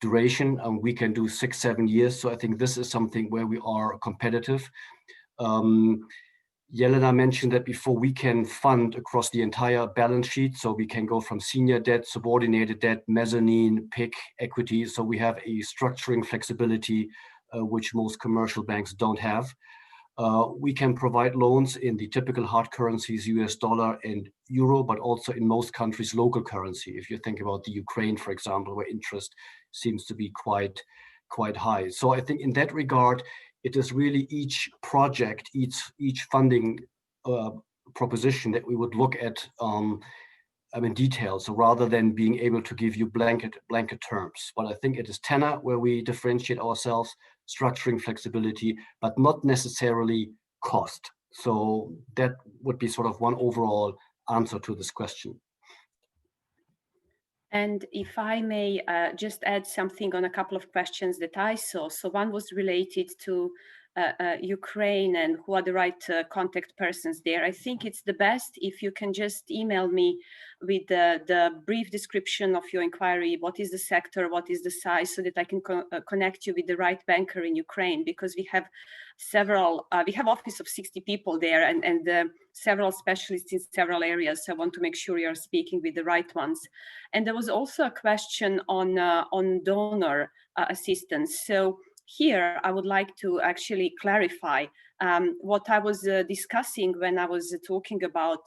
duration, and we can do 6, 7 years. So I think this is something where we are competitive. Jelena mentioned that before, we can fund across the entire balance sheet. So we can go from senior debt, subordinated debt, mezzanine, PIK, equity. So we have a structuring flexibility, which most commercial banks don't have. We can provide loans in the typical hard currencies, US dollar and euro, but also in most countries, local currency. If you think about the Ukraine, for example, where interest seems to be quite high. So I think in that regard, it is really each project, each funding proposition that we would look at in detail. So rather than being able to give you blanket terms, but I think it is tenor where we differentiate ourselves, structuring flexibility, but not necessarily cost. So that would be sort of one overall answer to this question. And if I may just add something on a couple of questions that I saw. So one was related to Ukraine and who are the right contact persons there. I think it's the best if you can just email me with the brief description of your inquiry. What is the sector? What is the size? So that I can connect you with the right banker in Ukraine, because we have several, we have office of 60 people there and several specialists in several areas. So I want to make sure you're speaking with the right ones. And there was also a question on donor assistance. So here, I would like to actually clarify what I was discussing when I was talking about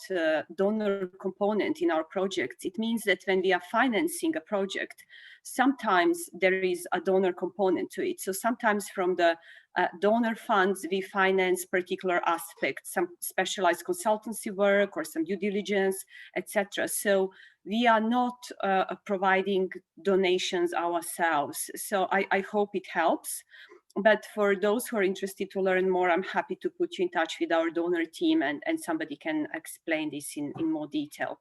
donor component in our projects. It means that when we are financing a project, sometimes there is a donor component to it. So sometimes from the donor funds, we finance particular aspects, some specialized consultancy work or some due diligence, etc. So we are not providing donations ourselves. So I hope it helps. But for those who are interested to learn more, I'm happy to put you in touch with our donor team and somebody can explain this in more detail.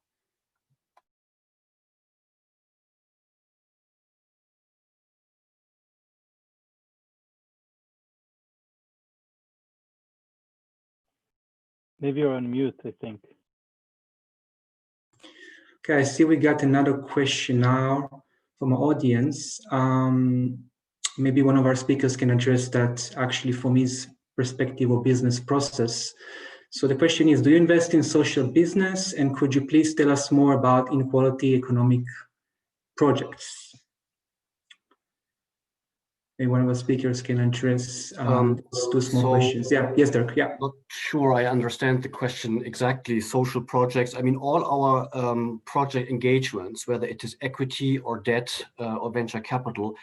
Maybe you're on mute, I think. Okay, I see we got another question now from our audience. Maybe one of our speakers can address that actually from his perspective or business process. So the question is, do you invest in social business? And could you please tell us more about inequality economic projects? Maybe one of our speakers can address those two small questions. Yeah, yes, Dirk, yeah. Not sure I understand the question exactly. Social projects, I mean, all our project engagements, whether it is equity or debt or venture capital,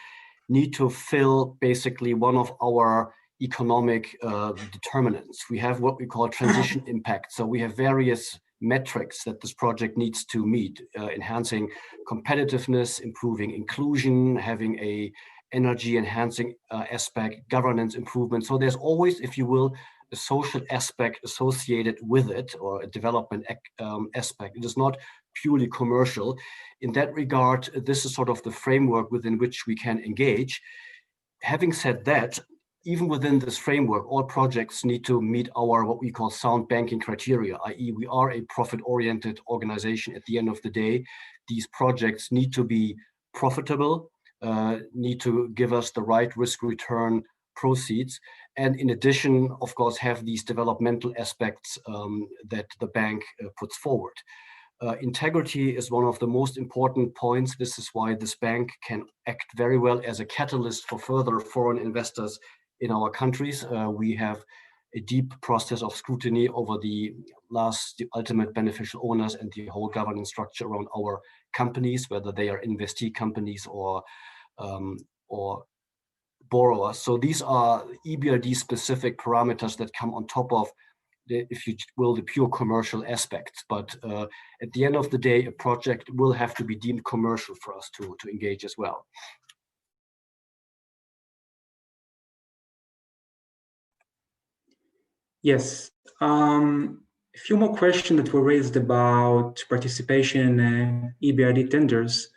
need to fill basically one of our economic determinants. We have what we call transition impact. So we have various metrics that this project needs to meet, enhancing competitiveness, improving inclusion, having a energy enhancing aspect, governance improvement. So there's always, if you will, a social aspect associated with it, or a development aspect. It is not purely commercial. In that regard, this is sort of the framework within which we can engage. Having said that, even within this framework, all projects need to meet our what we call sound banking criteria, i.e. we are a profit-oriented organization at the end of the day. These projects need to be profitable. need to give us the right risk return proceeds. And in addition, of course, have these developmental aspects that the bank puts forward. Integrity is one of the most important points. This is why this bank can act very well as a catalyst for further foreign investors in our countries. We have a deep process of scrutiny over the ultimate beneficial owners and the whole governance structure around our companies, whether they are investee companies or borrowers. So these are EBRD specific parameters that come on top of if you will, the pure commercial aspects. But at the end of the day, a project will have to be deemed commercial for us to engage as well. Yes. A few more questions that were raised about participation in EBRD tenders.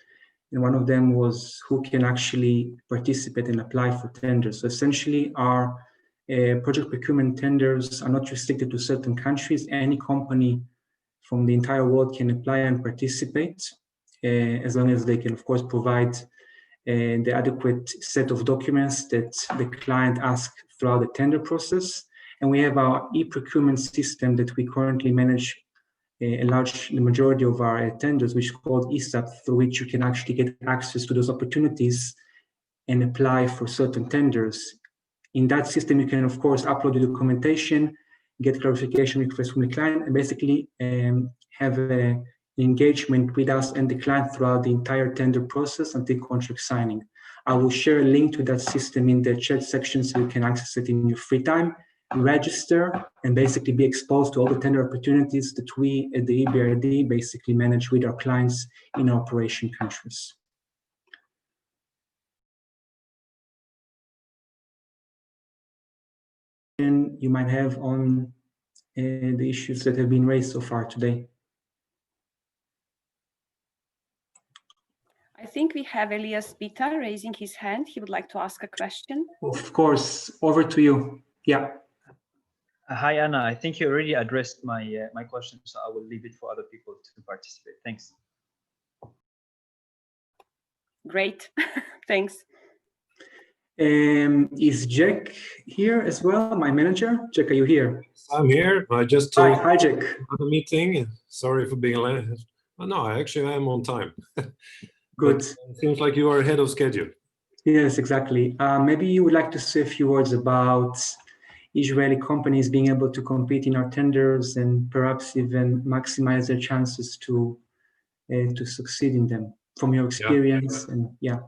And one of them was who can actually participate and apply for tenders. So essentially, our project procurement tenders are not restricted to certain countries. Any company from the entire world can apply and participate, as long as they can, of course, provide the adequate set of documents that the client asks throughout the tender process. And we have our e-procurement system that we currently manage the majority of our tenders, which is called ESAP, through which you can actually get access to those opportunities and apply for certain tenders. In that system, you can, of course, upload the documentation, get clarification requests from the client, and basically have an engagement with us and the client throughout the entire tender process until contract signing. I will share a link to that system in the chat section so you can access it in your free time, register, and basically be exposed to all the tender opportunities that we at the EBRD basically manage with our clients in our operation countries. And you might have on the issues that have been raised so far today. I think we have Elias Bita raising his hand. He would like to ask a question. Of course, over to you. Yeah. Hi, Anna. I think you already addressed my question, so I will leave it for other people to participate. Thanks. Great. Thanks. Is Jack here as well, my manager? Jack, are you here? I'm here. I just hi, Jack. Had a meeting. Sorry for being late. Oh, no, actually I am on time. Good. It seems like you are ahead of schedule. Yes, exactly. Maybe you would like to say a few words about Israeli companies being able to compete in our tenders and perhaps even maximize their chances to succeed in them from your experience. Yeah. And yeah.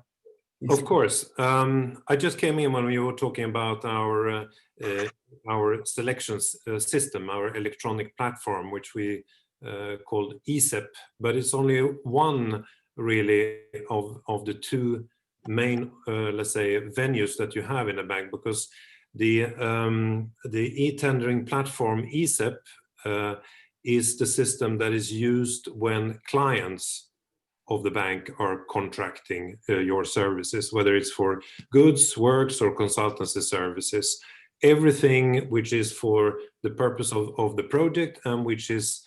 Of course. I just came in when we were talking about our selections system, our electronic platform, which we called ESEP, but it's only one really of the two main, let's say, venues that you have in a bank, because the e-tendering platform ESEP is the system that is used when clients of the bank are contracting your services, whether it's for goods, works, or consultancy services. Everything which is for the purpose of the project and which is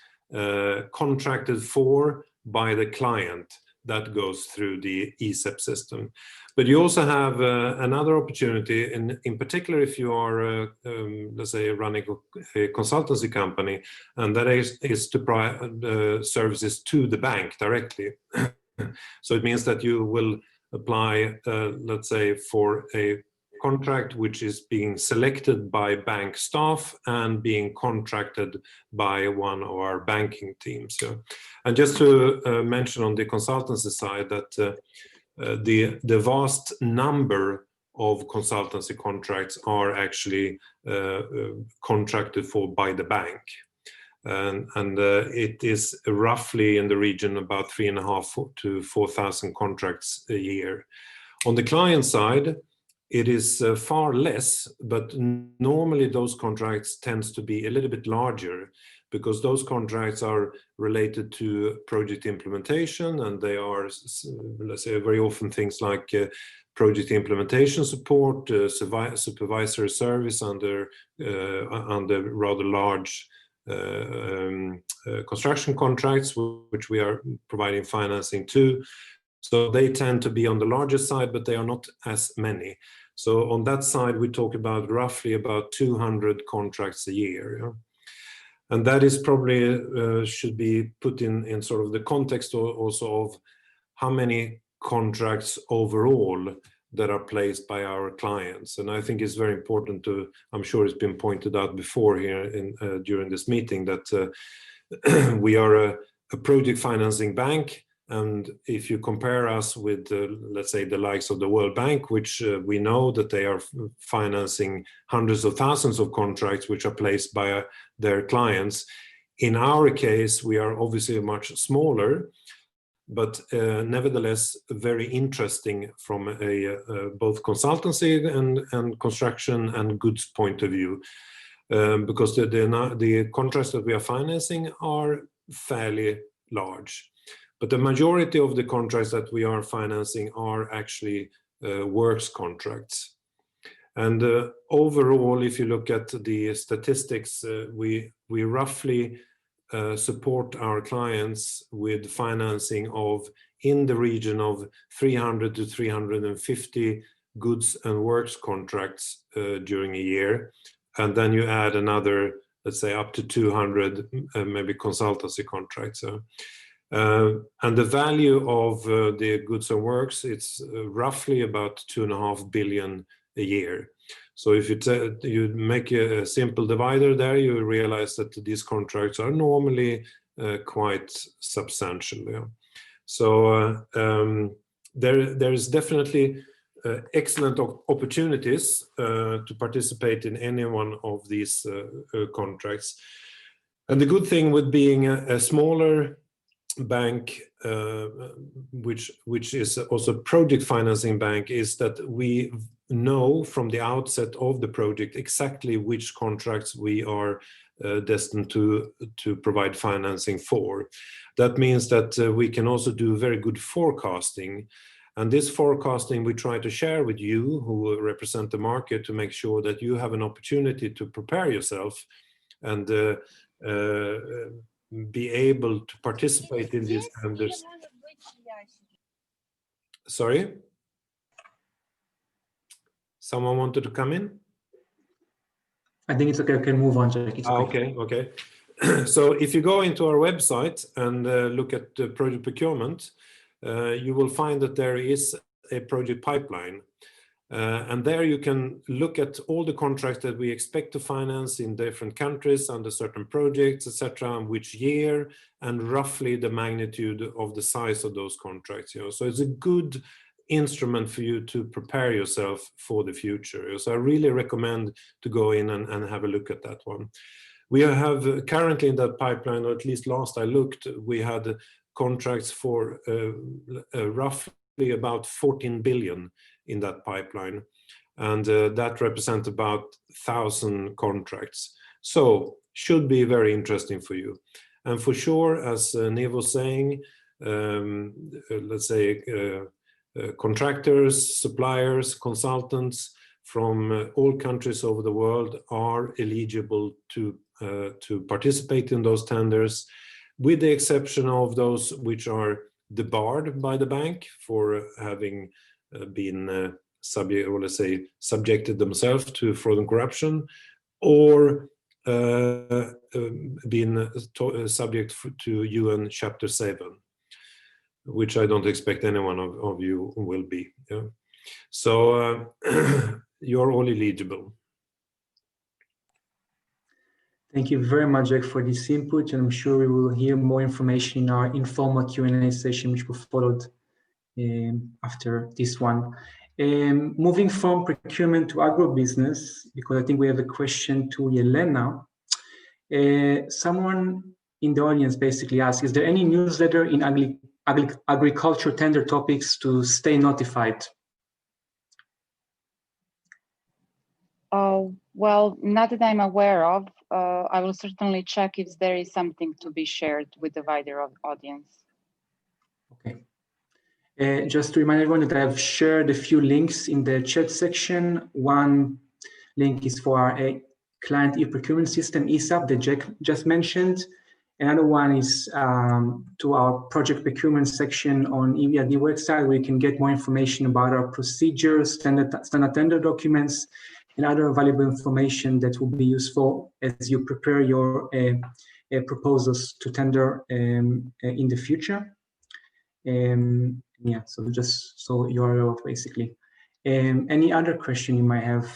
contracted for by the client, that goes through the ESEP system. But you also have another opportunity, in particular if you are, let's say, running a consultancy company, and that is to provide services to the bank directly. So it means that you will apply, let's say, for a contract which is being selected by bank staff and being contracted by one of our banking teams. So, and just to mention on the consultancy side that the vast number of consultancy contracts are actually contracted for by the bank. And it is roughly in the region about 3,500 to 4,000 contracts a year. On the client side, it is far less, but normally those contracts tends to be a little bit larger, because those contracts are related to project implementation, and they are, let's say, very often things like project implementation support, supervisory service under rather large construction contracts, which we are providing financing to. So they tend to be on the larger side, but they are not as many. So on that side, we talk about roughly about 200 contracts a year. Yeah? And that is probably should be put in sort of the context also of how many contracts overall that are placed by our clients. And I think it's very important to, I'm sure it's been pointed out before here during this meeting, that we are a project financing bank. And if you compare us with, let's say, the likes of the World Bank, which we know that they are financing hundreds of thousands of contracts which are placed by their clients. In our case, we are obviously much smaller, but nevertheless very interesting from a both consultancy and construction and goods point of view, because the contracts that we are financing are fairly large. But the majority of the contracts that we are financing are actually works contracts. And overall, if you look at the statistics, we roughly support our clients with financing of in the region of 300 to 350 goods and works contracts during a year. And then you add another, let's say, up to 200 maybe consultancy contracts. And the value of the goods and works, it's roughly about 2.5 billion a year. So if you make a simple divider there, you realize that these contracts are normally quite substantial. Yeah? So there is definitely excellent opportunities to participate in any one of these contracts. And the good thing with being a smaller bank, which is also a project financing bank, is that we know from the outset of the project exactly which contracts we are destined to provide financing for. That means that we can also do very good forecasting. And this forecasting we try to share with you who represent the market to make sure that you have an opportunity to prepare yourself and be able to participate in these tenders. Sorry? Someone wanted to come in? I think it's okay. We can move on, Jack. It's okay. Okay. So if you go into our website and look at the project procurement, you will find that there is a project pipeline. And there you can look at all the contracts that we expect to finance in different countries under certain projects, etc., and which year, and roughly the magnitude of the size of those contracts. You know? So it's a good instrument for you to prepare yourself for the future. So I really recommend to go in and have a look at that one. We have currently in that pipeline, or at least last I looked, we had contracts for roughly about 14 billion in that pipeline. And that represents about 1,000 contracts. So should be very interesting for you. And for sure, as Nev was saying, let's say contractors, suppliers, consultants from all countries over the world are eligible to participate in those tenders, with the exception of those which are debarred by the bank for having been subject, or let's say subjected themselves to fraud and corruption, or been subject to UN Chapter 7, which I don't expect any one of you will be. Yeah? So you're all eligible. Thank you very much, Jack, for this input, and I'm sure we will hear more information in our informal Q&A session, which will follow after this one. Moving from procurement to agribusiness, because I think we have a question to Yelena. Someone in the audience basically asked, is there any newsletter in agriculture tender topics to stay notified? Well, not that I'm aware of. I will certainly check if there is something to be shared with the wider audience. Okay. Just to remind everyone that I've shared a few links in the chat section. One link is for our client e-procurement system, ESAP, that Jack just mentioned. Another one is to our project procurement section on Ebrd website, where you can get more information about our procedures, standard tender documents, and other valuable information that will be useful as you prepare your proposals to tender in the future. Yeah, so just so you're aware of, basically. Any other question you might have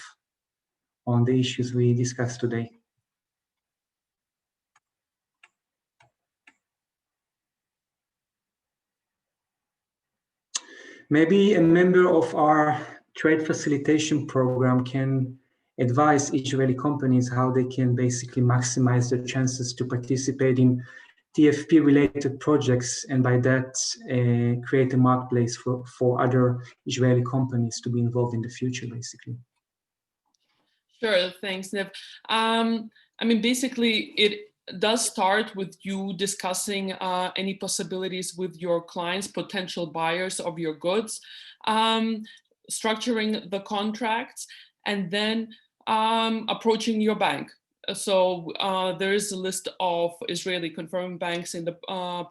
on the issues we discussed today? Maybe a member of our trade facilitation program can advise Israeli companies how they can basically maximize their chances to participate in TFP-related projects, and by that create a marketplace for other Israeli companies to be involved in the future, basically. Sure, thanks, Nev. I mean, basically, it does start with you discussing any possibilities with your clients, potential buyers of your goods, structuring the contracts, and then approaching your bank. So there is a list of Israeli confirming banks in the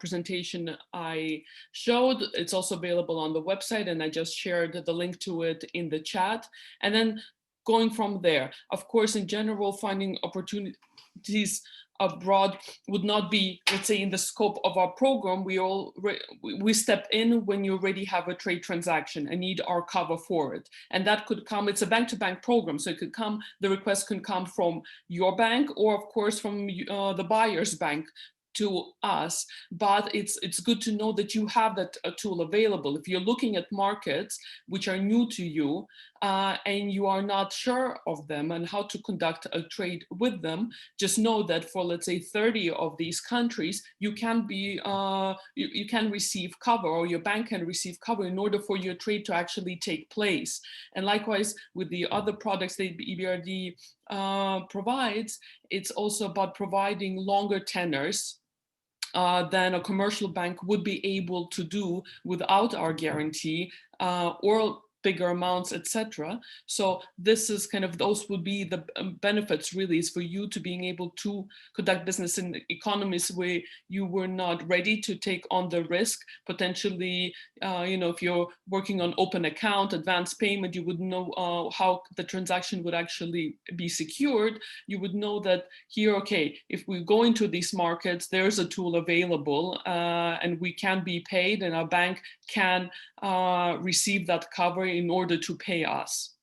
presentation I showed. It's also available on the website, and I just shared the link to it in the chat. And then going from there, of course, in general, finding opportunities abroad would not be, let's say, in the scope of our program. We step in when you already have a trade transaction and need our cover for it. And that could come, it's a bank-to-bank program, so it could come, the request can come from your bank or of course from the buyer's bank to us, but it's good to know that you have that tool available. If you're looking at markets which are new to you and you are not sure of them and how to conduct a trade with them, just know that for, let's say, 30 of these countries, you can be you can receive cover, or your bank can receive cover in order for your trade to actually take place. And likewise with the other products that Ebrd provides, it's also about providing longer tenors than a commercial bank would be able to do without our guarantee, or bigger amounts, etc. So this is kind of, those would be the benefits really, is for you to being able to conduct business in economies where you were not ready to take on the risk. Potentially, you know, if you're working on open account, advance payment, you would know how the transaction would actually be secured. You would know that here, okay, if we go into these markets, there's a tool available and we can be paid, and our bank can receive that cover in order to pay us.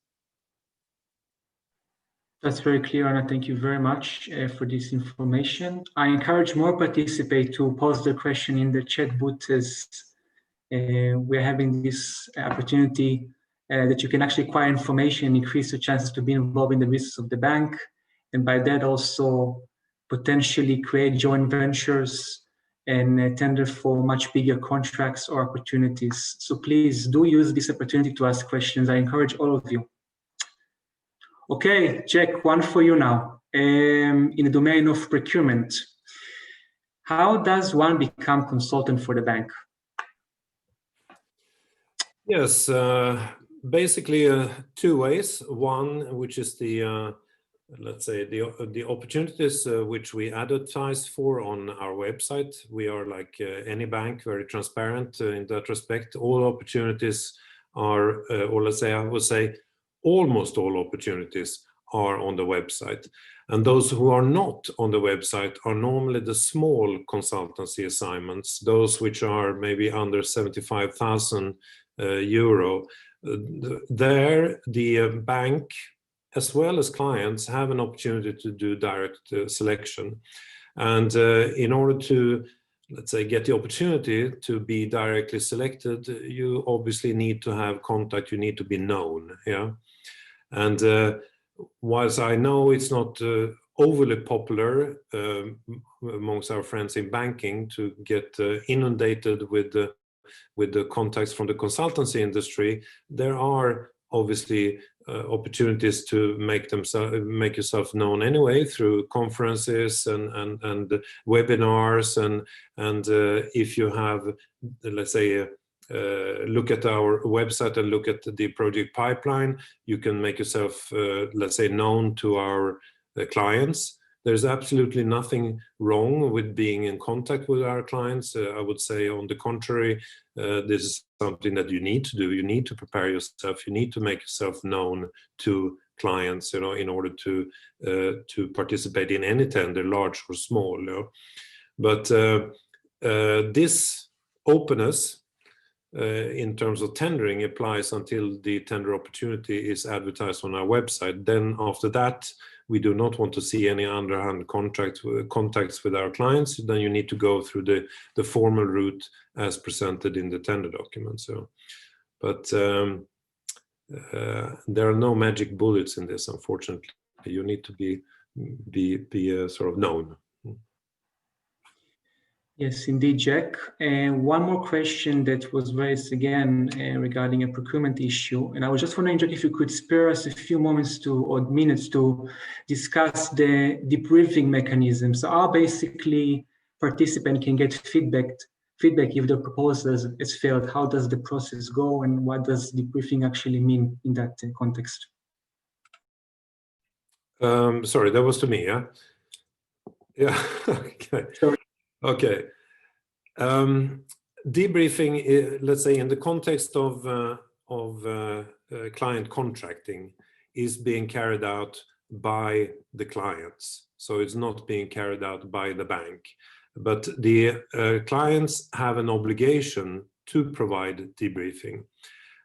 That's very clear, Anna. Thank you very much for this information. I encourage more participants to post their question in the chat booth, as we're having this opportunity that you can actually acquire information, increase your chances to be involved in the business of the bank, and by that also potentially create joint ventures and tender for much bigger contracts or opportunities. So please do use this opportunity to ask questions. I encourage all of you. Okay, Jack, one for you now. In the domain of procurement, how does one become consultant for the bank? Yes, basically two ways. One, which is the let's say the opportunities which we advertise for on our website. We are like any bank, very transparent in that respect. All opportunities are, or let's say, I would say almost all opportunities are on the website. And those who are not on the website are normally the small consultancy assignments, those which are maybe under 75,000 euro. There, the bank, as well as clients, have an opportunity to do direct selection. And in order to, let's say, get the opportunity to be directly selected, you obviously need to have contact, you need to be known. Yeah. And whilst I know it's not overly popular amongst our friends in banking to get inundated with the contacts from the consultancy industry, there are obviously opportunities to make yourself known anyway through conferences and webinars, and if you have, let's say, look at our website and look at the project pipeline, you can make yourself, let's say, known to our clients. There's absolutely nothing wrong with being in contact with our clients. I would say, on the contrary, this is something that you need to do. You need to prepare yourself. You need to make yourself known to clients, you know, in order to participate in any tender, large or small. You know? But this openness in terms of tendering applies until the tender opportunity is advertised on our website. Then after that, we do not want to see any underhand contacts with our clients. Then you need to go through the formal route as presented in the tender document. So, but there are no magic bullets in this, unfortunately. You need to be sort of known. Yes, indeed, Jack. And one more question that was raised again regarding a procurement issue. And I was just wondering, Jack, if you could spare us a few moments or minutes to discuss the debriefing mechanism. So how basically participant can get feedback if the proposal has failed. How does the process go, and what does debriefing actually mean in that context? Sorry, that was to me, yeah? Yeah, okay. Sorry. Okay. Debriefing, let's say, in the context of client contracting, is being carried out by the clients. So it's not being carried out by the bank. But the clients have an obligation to provide debriefing.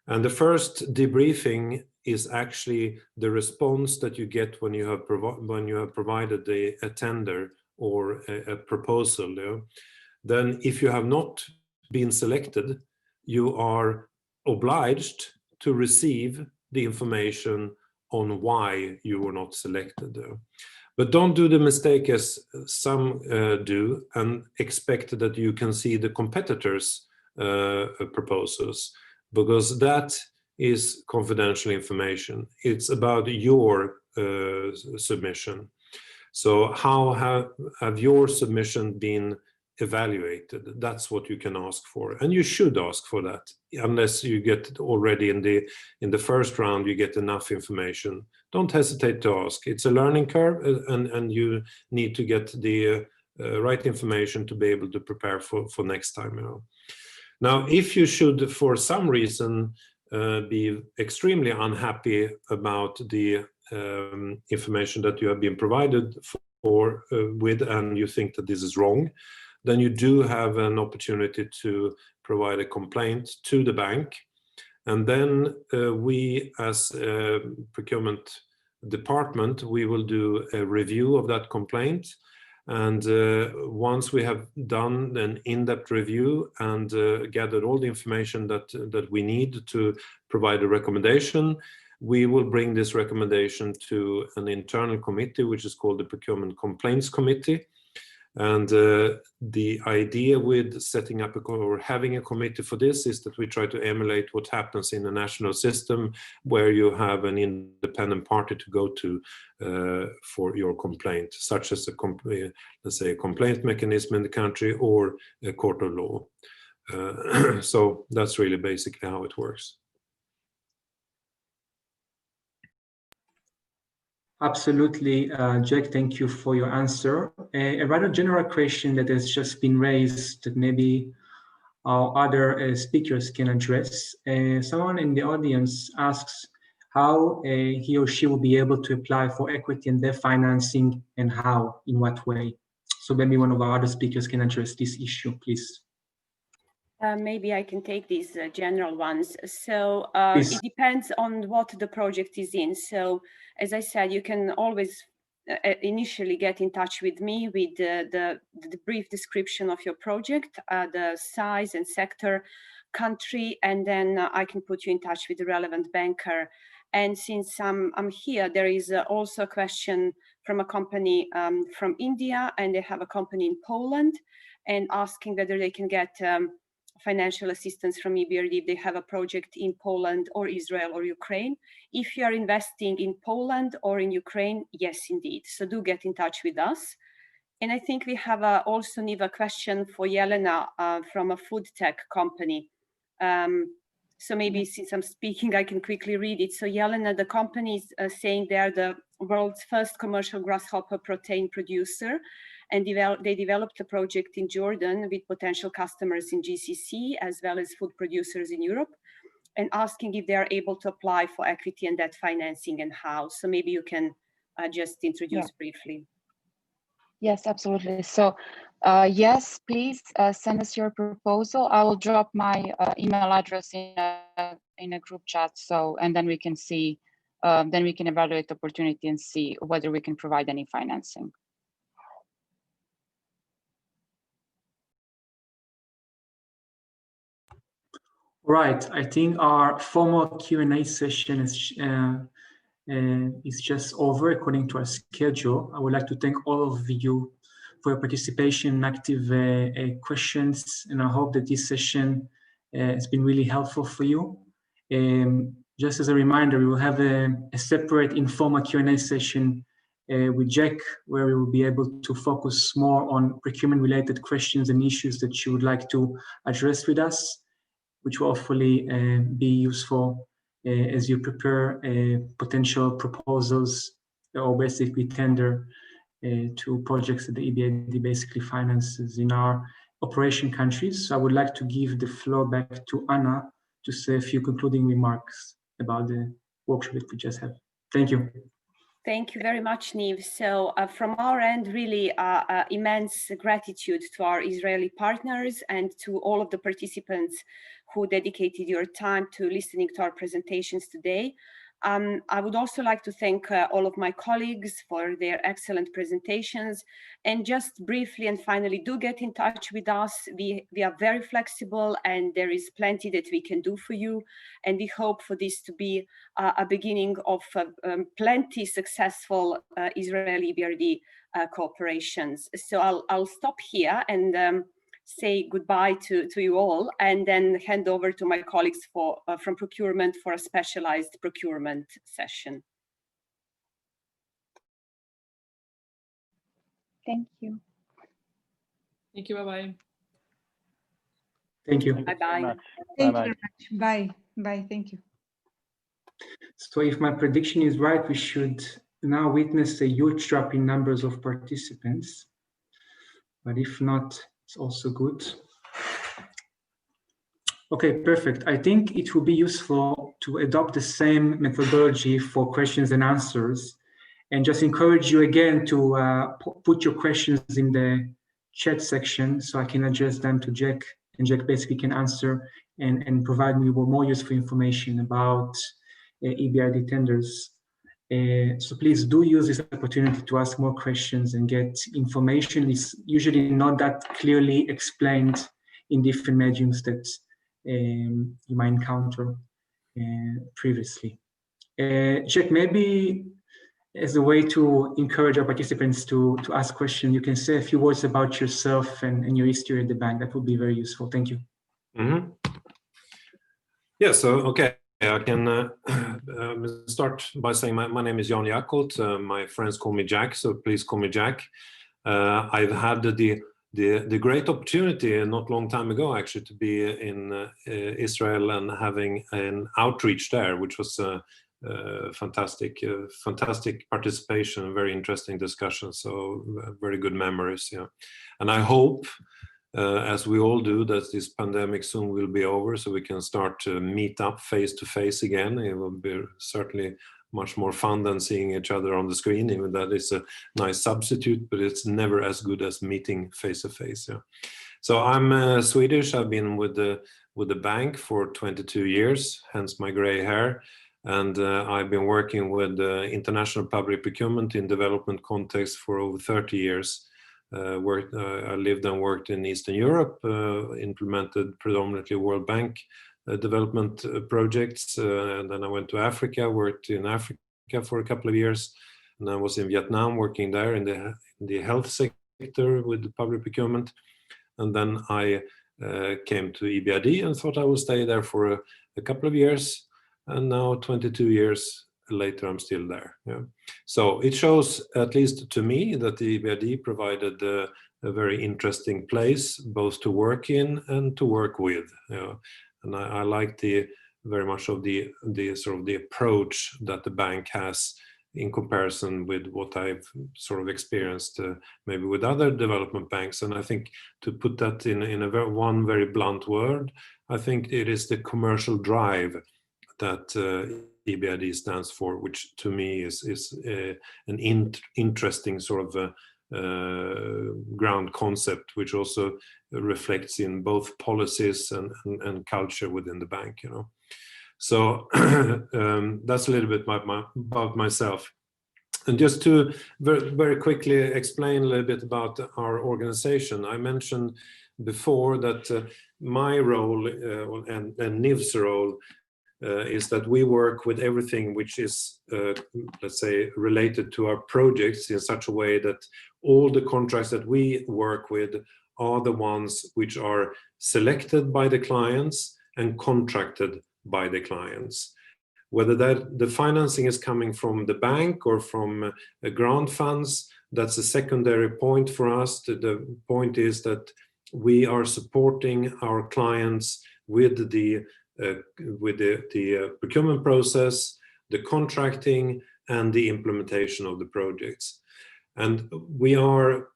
And the first debriefing is actually the response that you get when you have provided a tender or a proposal. You know? Then if you have not been selected, you are obliged to receive the information on why you were not selected. But don't do the mistake as some do and expect that you can see the competitors' proposals, because that is confidential information. It's about your submission. So how have your submission been evaluated? That's what you can ask for, and you should ask for that, unless you get already in the first round you get enough information. Don't hesitate to ask. It's a learning curve, and you need to get the right information to be able to prepare for next time. You know. Now, if you should for some reason be extremely unhappy about the information that you have been provided with, and you think that this is wrong, then you do have an opportunity to provide a complaint to the bank. And then we, as a procurement department, we will do a review of that complaint. And once we have done an in-depth review and gathered all the information that we need to provide a recommendation, we will bring this recommendation to an internal committee, which is called the Procurement Complaints Committee. And the idea with setting up or having a committee for this is that we try to emulate what happens in a national system, where you have an independent party to go to for your complaint, such as let's say a complaint mechanism in the country or a court of law. So that's really basically how it works. Absolutely, Jack, thank you for your answer. A rather general question that has just been raised that maybe our other speakers can address. Someone in the audience asks how he or she will be able to apply for equity and debt financing, and how, in what way. So maybe one of our other speakers can address this issue, please. Maybe I can take these general ones. So it depends on what the project is in. So as I said, you can always initially get in touch with me with the brief description of your project, the size and sector, country, and then I can put you in touch with the relevant banker. And since I'm here, there is also a question from a company from India, and they have a company in Poland, and asking whether they can get financial assistance from Ebrd if they have a project in Poland or Israel or Ukraine. If you are investing in Poland or in Ukraine, yes, indeed. So do get in touch with us. And I think we have also Niva question for Jelena from a food tech company. So maybe since I'm speaking, I can quickly read it. So Jelena, the company is saying they're world's first commercial grasshopper protein producer, and they developed a project in Jordan with potential customers in GCC as well as food producers in Europe, and asking if they are able to apply for equity and debt financing and how. So maybe you can just introduce briefly. Yes, absolutely. So yes, please send us your proposal. I will drop my email address in a group chat. So, and then we can see, then we can evaluate the opportunity and see whether we can provide any financing. Right, I think our formal Q&A session is just over according to our schedule. I would like to thank all of you for your participation and active questions, and I hope that this session has been really helpful for you. Just as a reminder, we will have a separate informal Q&A session with Jack, where we will be able to focus more on procurement-related questions and issues that you would like to address with us, which will hopefully be useful as you prepare potential proposals or basically tender to projects that the EBRD basically finances in our operation countries. So I would like to give the floor back to Anna to say a few concluding remarks about the workshop that we just had. Thank you. Thank you very much, Niv. So from our end, really immense gratitude to our Israeli partners and to all of the participants who dedicated your time to listening to our presentations today. I would also like to thank all of my colleagues for their excellent presentations. And just briefly and finally, do get in touch with us. We are very flexible and there is plenty that we can do for you. And we hope for this to be a beginning of plenty successful Israeli EBRD cooperations. So I'll stop here and say goodbye to you all, and then hand over to my colleagues from procurement for a specialized procurement session. Thank you. Thank you. Bye-bye. Thank you. Bye-bye. Thank you very much. Bye. Bye. Thank you. So if my prediction is right, we should now witness a huge drop in numbers of participants. But if not, it's also good. Okay, perfect. I think it will be useful to adopt the same methodology for questions and answers, and just encourage you again to put your questions in the chat section so I can address them to Jack, and Jack basically can answer and provide me with more useful information about EBRD tenders. So please do use this opportunity to ask more questions and get information. It's usually not that clearly explained in different mediums that you might encounter previously. Jack, maybe as a way to encourage our participants to ask questions, you can say a few words about yourself and your history at the bank. That would be very useful. Thank you. Mm-hmm. Yeah, so, okay. I can start by saying my name is Jan Jacolt. My friends call me Jack, so please call me Jack. I've had the great opportunity not long time ago actually to be in Israel and having an outreach there, which was fantastic participation, very interesting discussion. So very good memories. Yeah, and I hope, as we all do, that this pandemic soon will be over, so we can start to meet up face to face again. It will be certainly much more fun than seeing each other on the screen, even that is a nice substitute, but it's never as good as meeting face to face. Yeah. So I'm Swedish. I've been with the bank for 22 years, hence my gray hair. And I've been working with international public procurement in development context for over 30 years. I lived and worked in Eastern Europe, implemented predominantly World Bank development projects, and then I went to Africa, worked in Africa for a couple of years, and I was in Vietnam working there in the health sector with the public procurement, and then I came to EBRD and thought I would stay there for a couple of years, and now 22 years later I'm still there. Yeah. So it shows, at least to me, that the EBRD provided a very interesting place both to work in and to work with. You know. And I like very much of the sort of the approach that the bank has in comparison with what I've sort of experienced maybe with other development banks. And I think to put that in one very blunt word, I think it is the commercial drive that Ebrd stands for, which to me is an interesting sort of ground concept, which also reflects in both policies and culture within the bank, you know. So that's a little bit about myself. And just to very quickly explain a little bit about our organization, I mentioned before that my role and Niv's role is that we work with everything which is, let's say, related to our projects in such a way that all the contracts that we work with are the ones which are selected by the clients and contracted by the clients. Whether the financing is coming from the bank or from grant funds, that's a secondary point for us. The point is that we are supporting our clients with the procurement process, the contracting, and the implementation of the projects. And we are,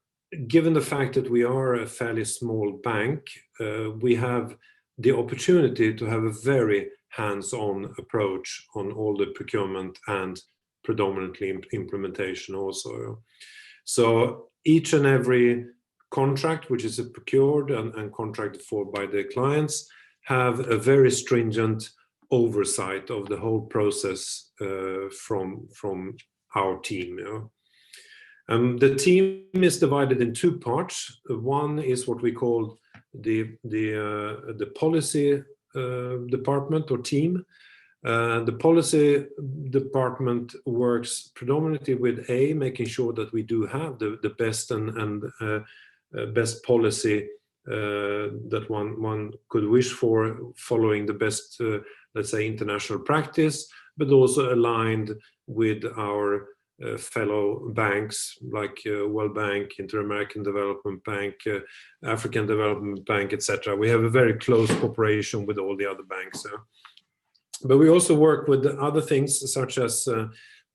given the fact that we are a fairly small bank, we have the opportunity to have a very hands-on approach on all the procurement and predominantly implementation also. So each and every contract which is procured and contracted for by the clients have a very stringent oversight of the whole process from our team. You know? The team is divided in two parts. One is what we call the policy department or team. The policy department works predominantly with making sure that we do have the best and best policy that one could wish for, following the best, let's say, international practice, but also aligned with our fellow banks like World Bank, Inter-American Development Bank, African Development Bank, etc. We have a very close cooperation with all the other banks. But we also work with other things such as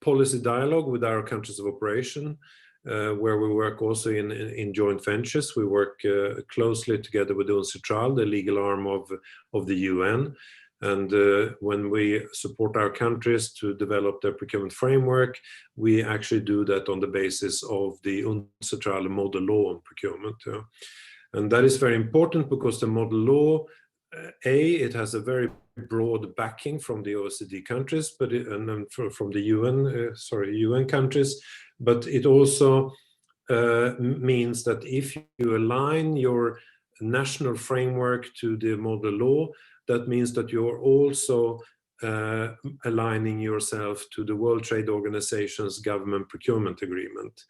policy dialogue with our countries of operation, where we work also in joint ventures. We work closely together with UNCITRAL, the legal arm of the UN. And when we support our countries to develop their procurement framework, we actually do that on the basis of the UNCITRAL model law on procurement. And that is very important because the model law, it has a very broad backing from the OECD countries, but from the UN countries, but it also means that if you align your national framework to the model law, that means that you're also aligning yourself to the World Trade Organization's government procurement agreement.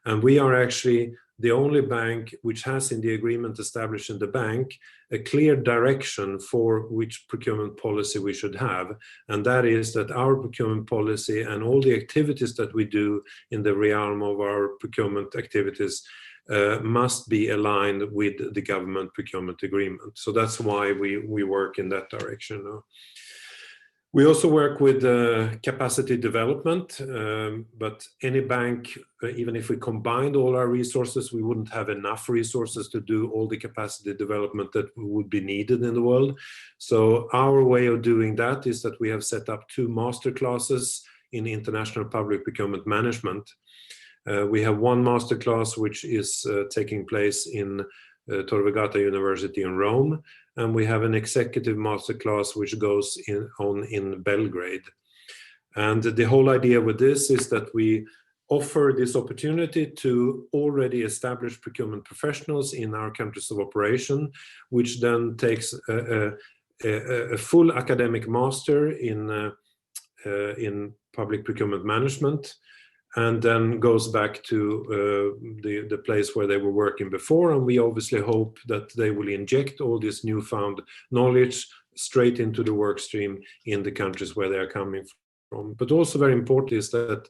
And we are actually the only bank which has in the agreement established in the bank a clear direction for which procurement policy we should have. And that is that our procurement policy and all the activities that we do in the realm of our procurement activities must be aligned with the government procurement agreement. So that's why we work in that direction. We also work with capacity development, but any bank, even if we combined all our resources, we wouldn't have enough resources to do all the capacity development that would be needed in the world. So our way of doing that is that we have set up 2 master classes in international public procurement management. We have one master class which is taking place in Tor Vergata University in Rome, and we have an executive master class which goes on in Belgrade. And the whole idea with this is that we offer this opportunity to already established procurement professionals in our countries of operation, which then takes a full academic master in public procurement management, and then goes back to the place where they were working before. And we obviously hope that they will inject all this newfound knowledge straight into the work stream in the countries where they are coming from. But also very important is that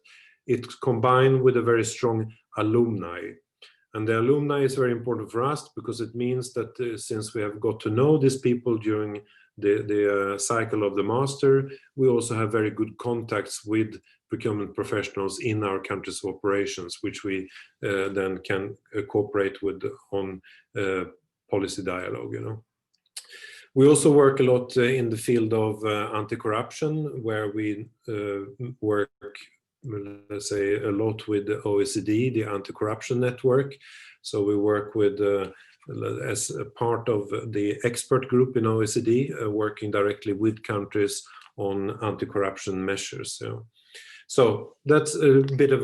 it's combined with a very strong alumni. And the alumni is very important for us because it means that since we have got to know these people during the cycle of the master, we also have very good contacts with procurement professionals in our countries of operations, which we then can cooperate with on policy dialogue, you know. We also work a lot in the field of anti-corruption, where we work, let's say, a lot with the OECD, the anti-corruption network. So we work with, as a part of the expert group in OECD, working directly with countries on anti-corruption measures. So that's a bit of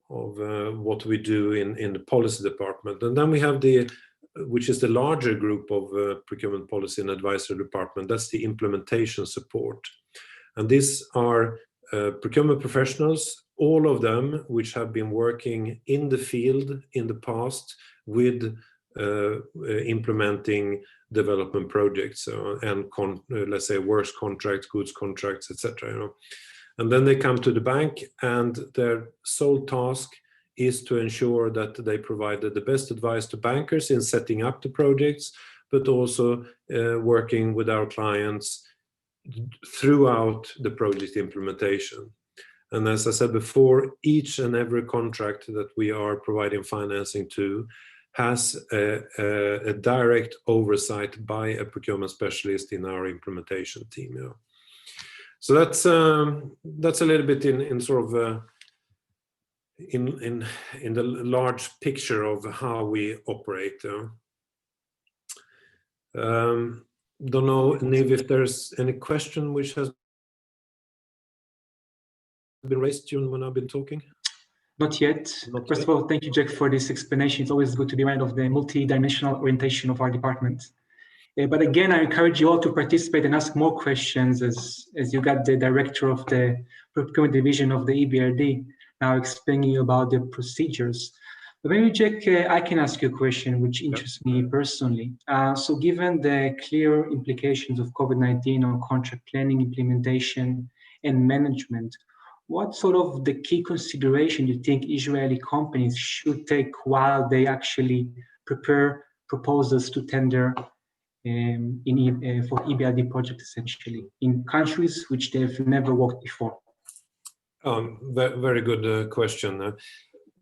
what we do in the policy department. And then we have which is the larger group of procurement policy and advisory department, that's the implementation support. And these are procurement professionals, all of them which have been working in the field in the past with implementing development projects and let's say works contracts, goods contracts, etc. You know. And then they come to the bank, and their sole task is to ensure that they provide the best advice to bankers in setting up the projects, but also working with our clients throughout the project implementation. And as I said before, each and every contract that we are providing financing to has a direct oversight by a procurement specialist in our implementation team. You know. So that's a little bit in sort of in the large picture of how we operate. Don't know, Niv, if there's any question which has been raised during when I've been talking. Not yet. First of all, thank you, Jack, for this explanation. It's always good to be reminded of the multi-dimensional orientation of our department. But again, I encourage you all to participate and ask more questions, as you got the director of the procurement division of the Ebrd now explaining you about the procedures. But maybe, Jack, I can ask you a question which interests me personally. So given the clear implications of COVID-19 on contract planning, implementation, and management, what sort of the key consideration you think Israeli companies should take while they actually prepare proposals to tender for Ebrd project, essentially, in countries which they've never worked before? Very good question.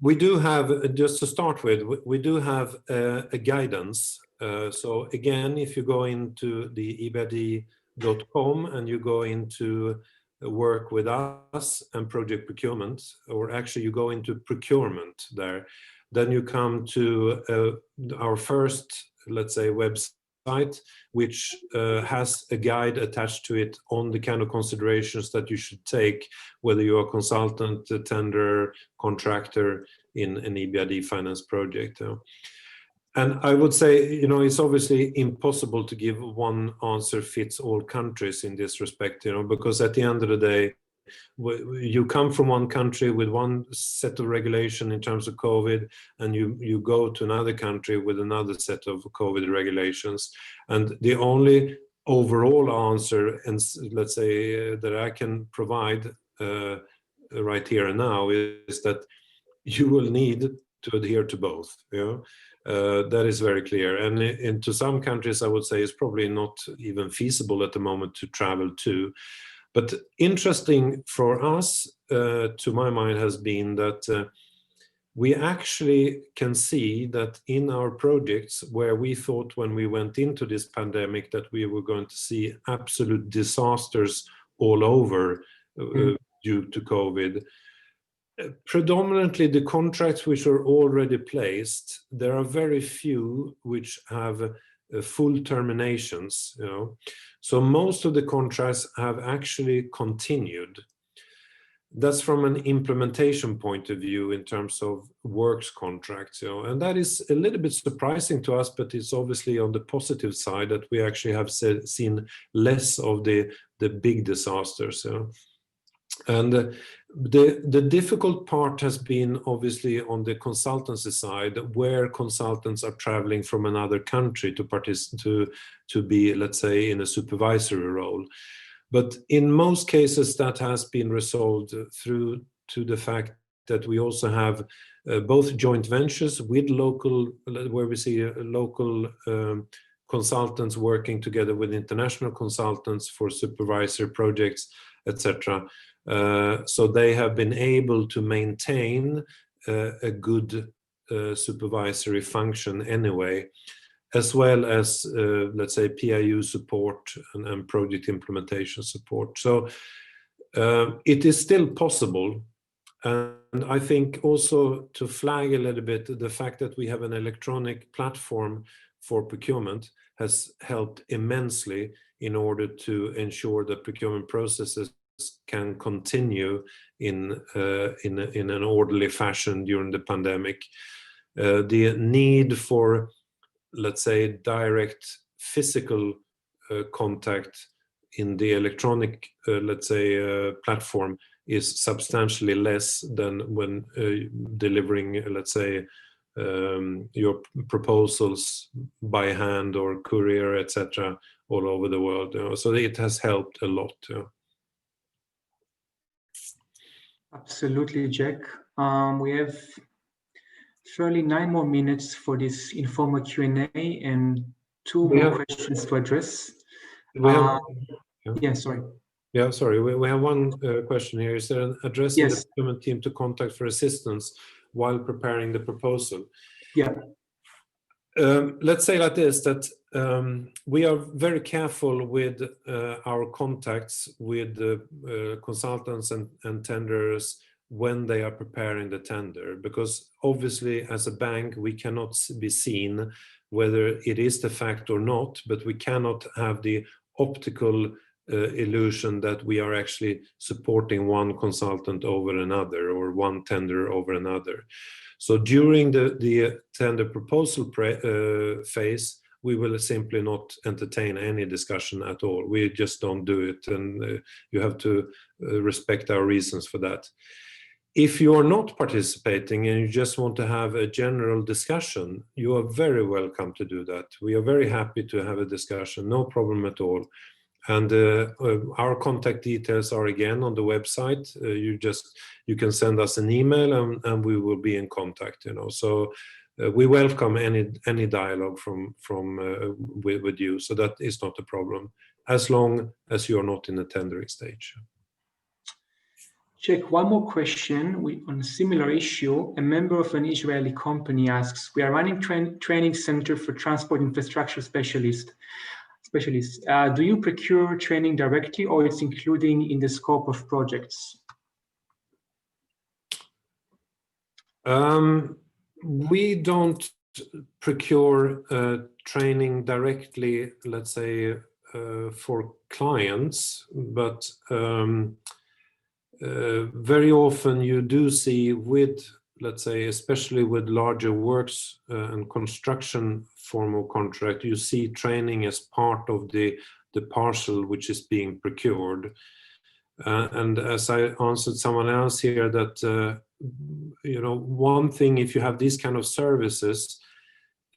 We do have, just to start with, we do have a guidance. So again, if you go into the ebrd.com and you go into work with us and project procurement, or actually you go into procurement there, then you come to our first, let's say, website, which has a guide attached to it on the kind of considerations that you should take, whether you're a consultant, a tenderer, contractor in an Ebrd finance project. And I would say, you know, it's obviously impossible to give one answer fits all countries in this respect, you know, because at the end of the day, you come from one country with one set of regulation in terms of COVID, and you go to another country with another set of COVID regulations. And the only overall answer, and let's say that I can provide right here and now, is that you will need to adhere to both. You know? That is very clear. And into some countries, I would say it's probably not even feasible at the moment to travel to. But interesting for us, to my mind, has been that we actually can see that in our projects where we thought when we went into this pandemic that we were going to see absolute disasters all over due to COVID, predominantly the contracts which are already placed, there are very few which have full terminations, you know. So most of the contracts have actually continued. That's from an implementation point of view in terms of works contracts, you know, and that is a little bit surprising to us, but it's obviously on the positive side that we actually have seen less of the big disasters, you know. And the difficult part has been obviously on the consultancy side, where consultants are traveling from another country to be, let's say, in a supervisory role. But in most cases, that has been resolved through to the fact that we also have both joint ventures with local, where we see local consultants working together with international consultants for supervisory projects, etc. So they have been able to maintain a good supervisory function anyway, as well as, let's say, PIU support and project implementation support. So it is still possible. And I think also to flag a little bit, the fact that we have an electronic platform for procurement has helped immensely in order to ensure that procurement processes can continue in an orderly fashion during the pandemic. The need for, let's say, direct physical contact in the electronic, let's say, platform is substantially less than when delivering, let's say, your proposals by hand or courier, etc., all over the world. So it has helped a lot. Absolutely, Jack. We have fairly 9 more minutes for this informal Q&A and 2 more questions to address. Yeah, sorry. Yeah, sorry. We have one question here. Is there an address in the procurement team to contact for assistance while preparing the proposal? Yeah. Let's say like this, that we are very careful with our contacts with the consultants and tenders when they are preparing the tender, because obviously as a bank we cannot be seen whether it is the fact or not, but we cannot have the optical illusion that we are actually supporting one consultant over another or one tender over another. So during the tender proposal phase, we will simply not entertain any discussion at all. We just don't do it, and you have to respect our reasons for that. If you are not participating and you just want to have a general discussion, you are very welcome to do that. We are very happy to have a discussion, no problem at all. And our contact details are again on the website. You can send us an email and we will be in contact. So we welcome any dialogue with you. So that is not a problem, as long as you are not in the tendering stage. Check one more question on a similar issue. A member of an Israeli company asks, we are running training center for transport infrastructure specialists. Do you procure training directly or it's including in the scope of projects? We don't procure training directly, let's say, for clients, but very often you do see with, let's say, especially with larger works and construction formal contract, you see training as part of the parcel which is being procured. And as I answered someone else here, that one thing, if you have these kind of services,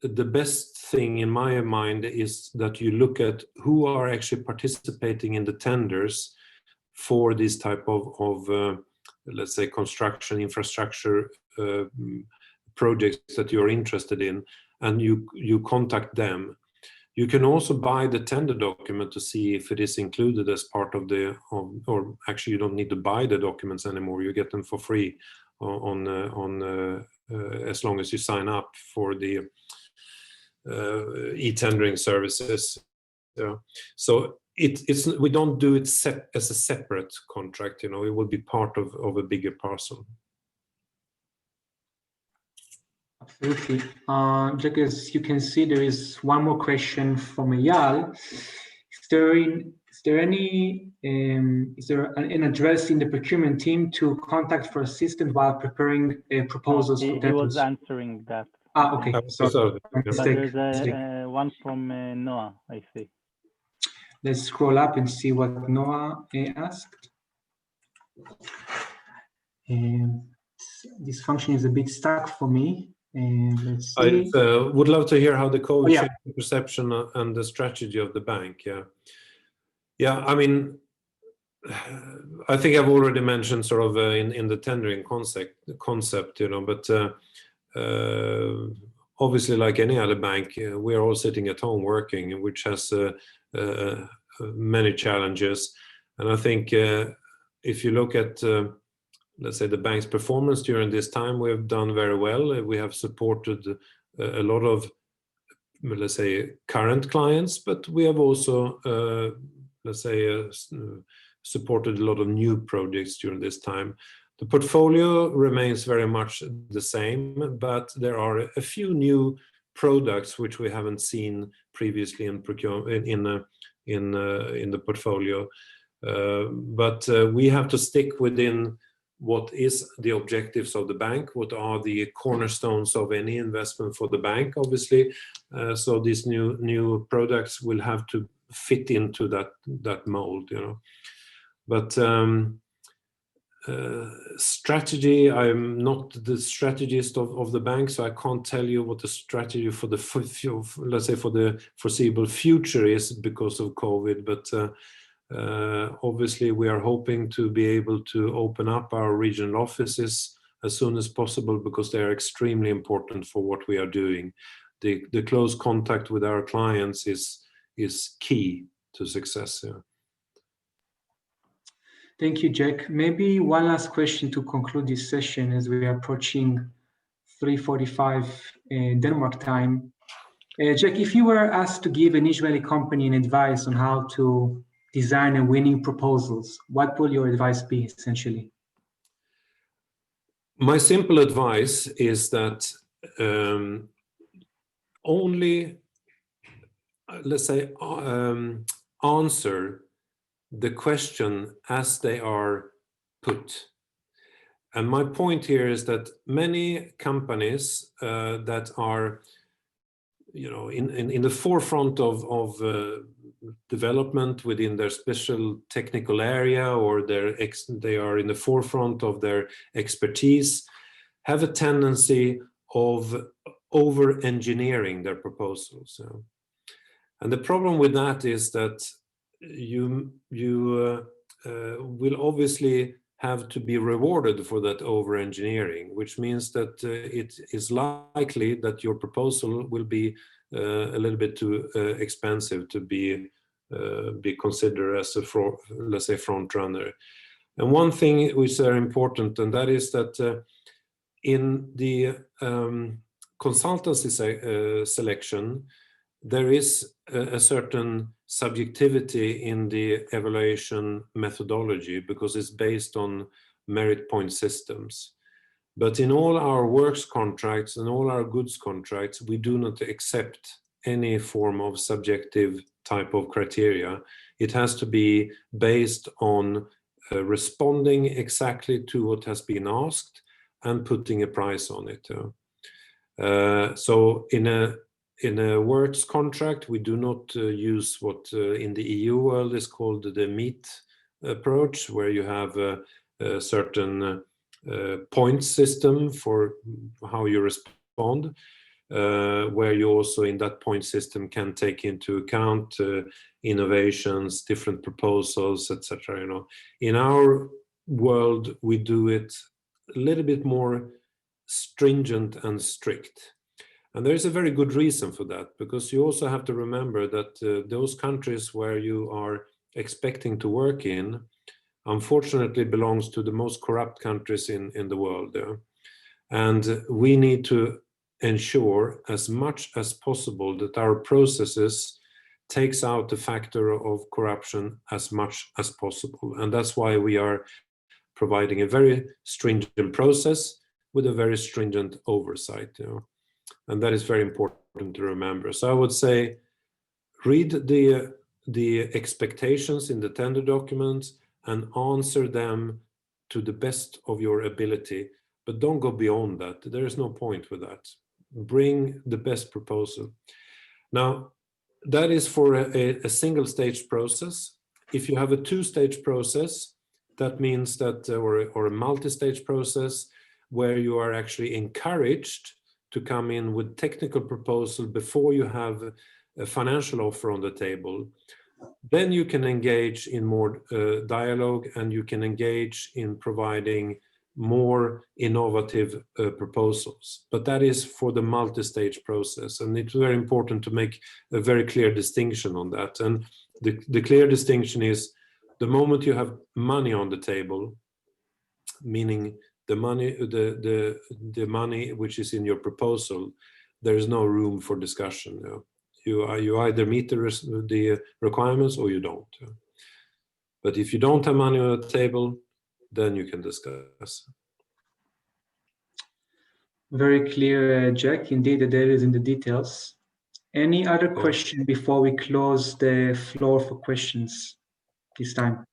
the best thing in my mind is that you look at who are actually participating in the tenders for this type of let's say, construction infrastructure projects that you're interested in, and you contact them. You can also buy the tender document to see if it is included as part of or actually you don't need to buy the documents anymore. You get them for free as long as you sign up for the e-tendering services. So we don't do it as a separate contract. It will be part of a bigger parcel. Absolutely. Jack, as you can see, there is one more question from Eyal. Is there an address in the procurement team to contact for assistance while preparing proposals? He was answering that. Okay. So, but there's one from Noah, I see. Let's scroll up and see what Noah asked. This function is a bit stuck for me. Let's see. I would love to hear how the code changed the perception and the strategy of the bank. Yeah. I mean, I think I've already mentioned sort of in the tendering concept, but obviously, like any other bank, we are all sitting at home working, which has many challenges. And I think if you look at, let's say, the bank's performance during this time, we have done very well. We have supported a lot of, let's say, current clients, but we have also, let's say, supported a lot of new projects during this time. The portfolio remains very much the same, but there are a few new products which we haven't seen previously in the portfolio. But we have to stick within what is the objectives of the bank, what are the cornerstones of any investment for the bank, obviously. So these new products will have to fit into that mold, you know. But strategy, I'm not the strategist of the bank, so I can't tell you what the strategy for the let's say for the foreseeable future is because of COVID. But obviously we are hoping to be able to open up our regional offices as soon as possible, because they are extremely important for what we are doing. The close contact with our clients is key to success. Yeah. Thank you, Jack. Maybe one last question to conclude this session as we are approaching 3:45 Denmark time. Jack, if you were asked to give an Israeli company an advice on how to design a winning proposals, what will your advice be essentially? My simple advice is that only, let's say, answer the question as they are put. And my point here is that many companies that are, you know, in the forefront of development within their special technical area, or they are in the forefront of their expertise, have a tendency of over-engineering their proposals. And the problem with that is that you will obviously have to be rewarded for that over-engineering, which means that it is likely that your proposal will be a little bit too expensive to be considered as a let's say front runner. And one thing which is very important, and that is that in the consultancy selection, there is a certain subjectivity in the evaluation methodology, because it's based on merit point systems. But in all our works contracts and all our goods contracts, we do not accept any form of subjective type of criteria. It has to be based on responding exactly to what has been asked and putting a price on it. So in a works contract, we do not use what in the EU world is called the MEET approach, where you have a certain point system for how you respond, where you also in that point system can take into account innovations, different proposals, etc. You know, in our world, we do it a little bit more stringent and strict. And there is a very good reason for that, because you also have to remember that those countries where you are expecting to work in, unfortunately belongs to the most corrupt countries in the world. And we need to ensure as much as possible that our processes takes out the factor of corruption as much as possible. And that's why we are providing a very stringent process with a very stringent oversight. And that is very important to remember. So I would say, read the expectations in the tender documents and answer them to the best of your ability, but don't go beyond that. There is no point with that. Bring the best proposal. Now, that is for a single stage process. If you have a two-stage process, that means that, or a multi-stage process, where you are actually encouraged to come in with technical proposal before you have a financial offer on the table, then you can engage in more dialogue, and you can engage in providing more innovative proposals. But that is for the multi-stage process, and it's very important to make a very clear distinction on that. And the clear distinction is The moment you have money on the table, meaning the money which is in your proposal, there is no room for discussion. You either meet the requirements or you don't. But if you don't have money on the table, then you can discuss. Very clear, Jack. Indeed, the devil is in the details. Any other question before we close the floor for questions this time?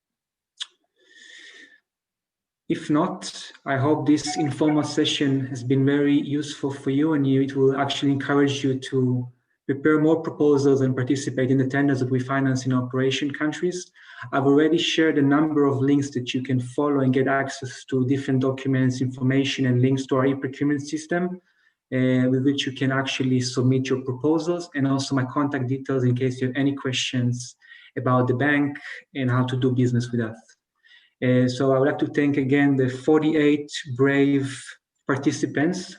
If not, I hope this informal session has been very useful for you, and it will actually encourage you to prepare more proposals and participate in the tenders that we finance in operation countries. I've already shared a number of links that you can follow and get access to different documents, information, and links to our e-procurement system, with which you can actually submit your proposals, and also my contact details in case you have any questions about the bank and how to do business with us. So I would like to thank again the 48 brave participants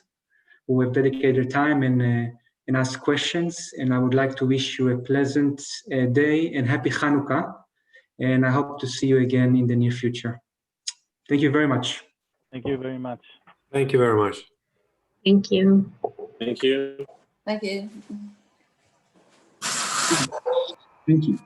who have dedicated their time and asked questions. And I would like to wish you a pleasant day and happy Hanukkah. And I hope to see you again in the near future. Thank you very much. Thank you very much. Thank you very much. Thank you. Thank you. Thank you. Thank you.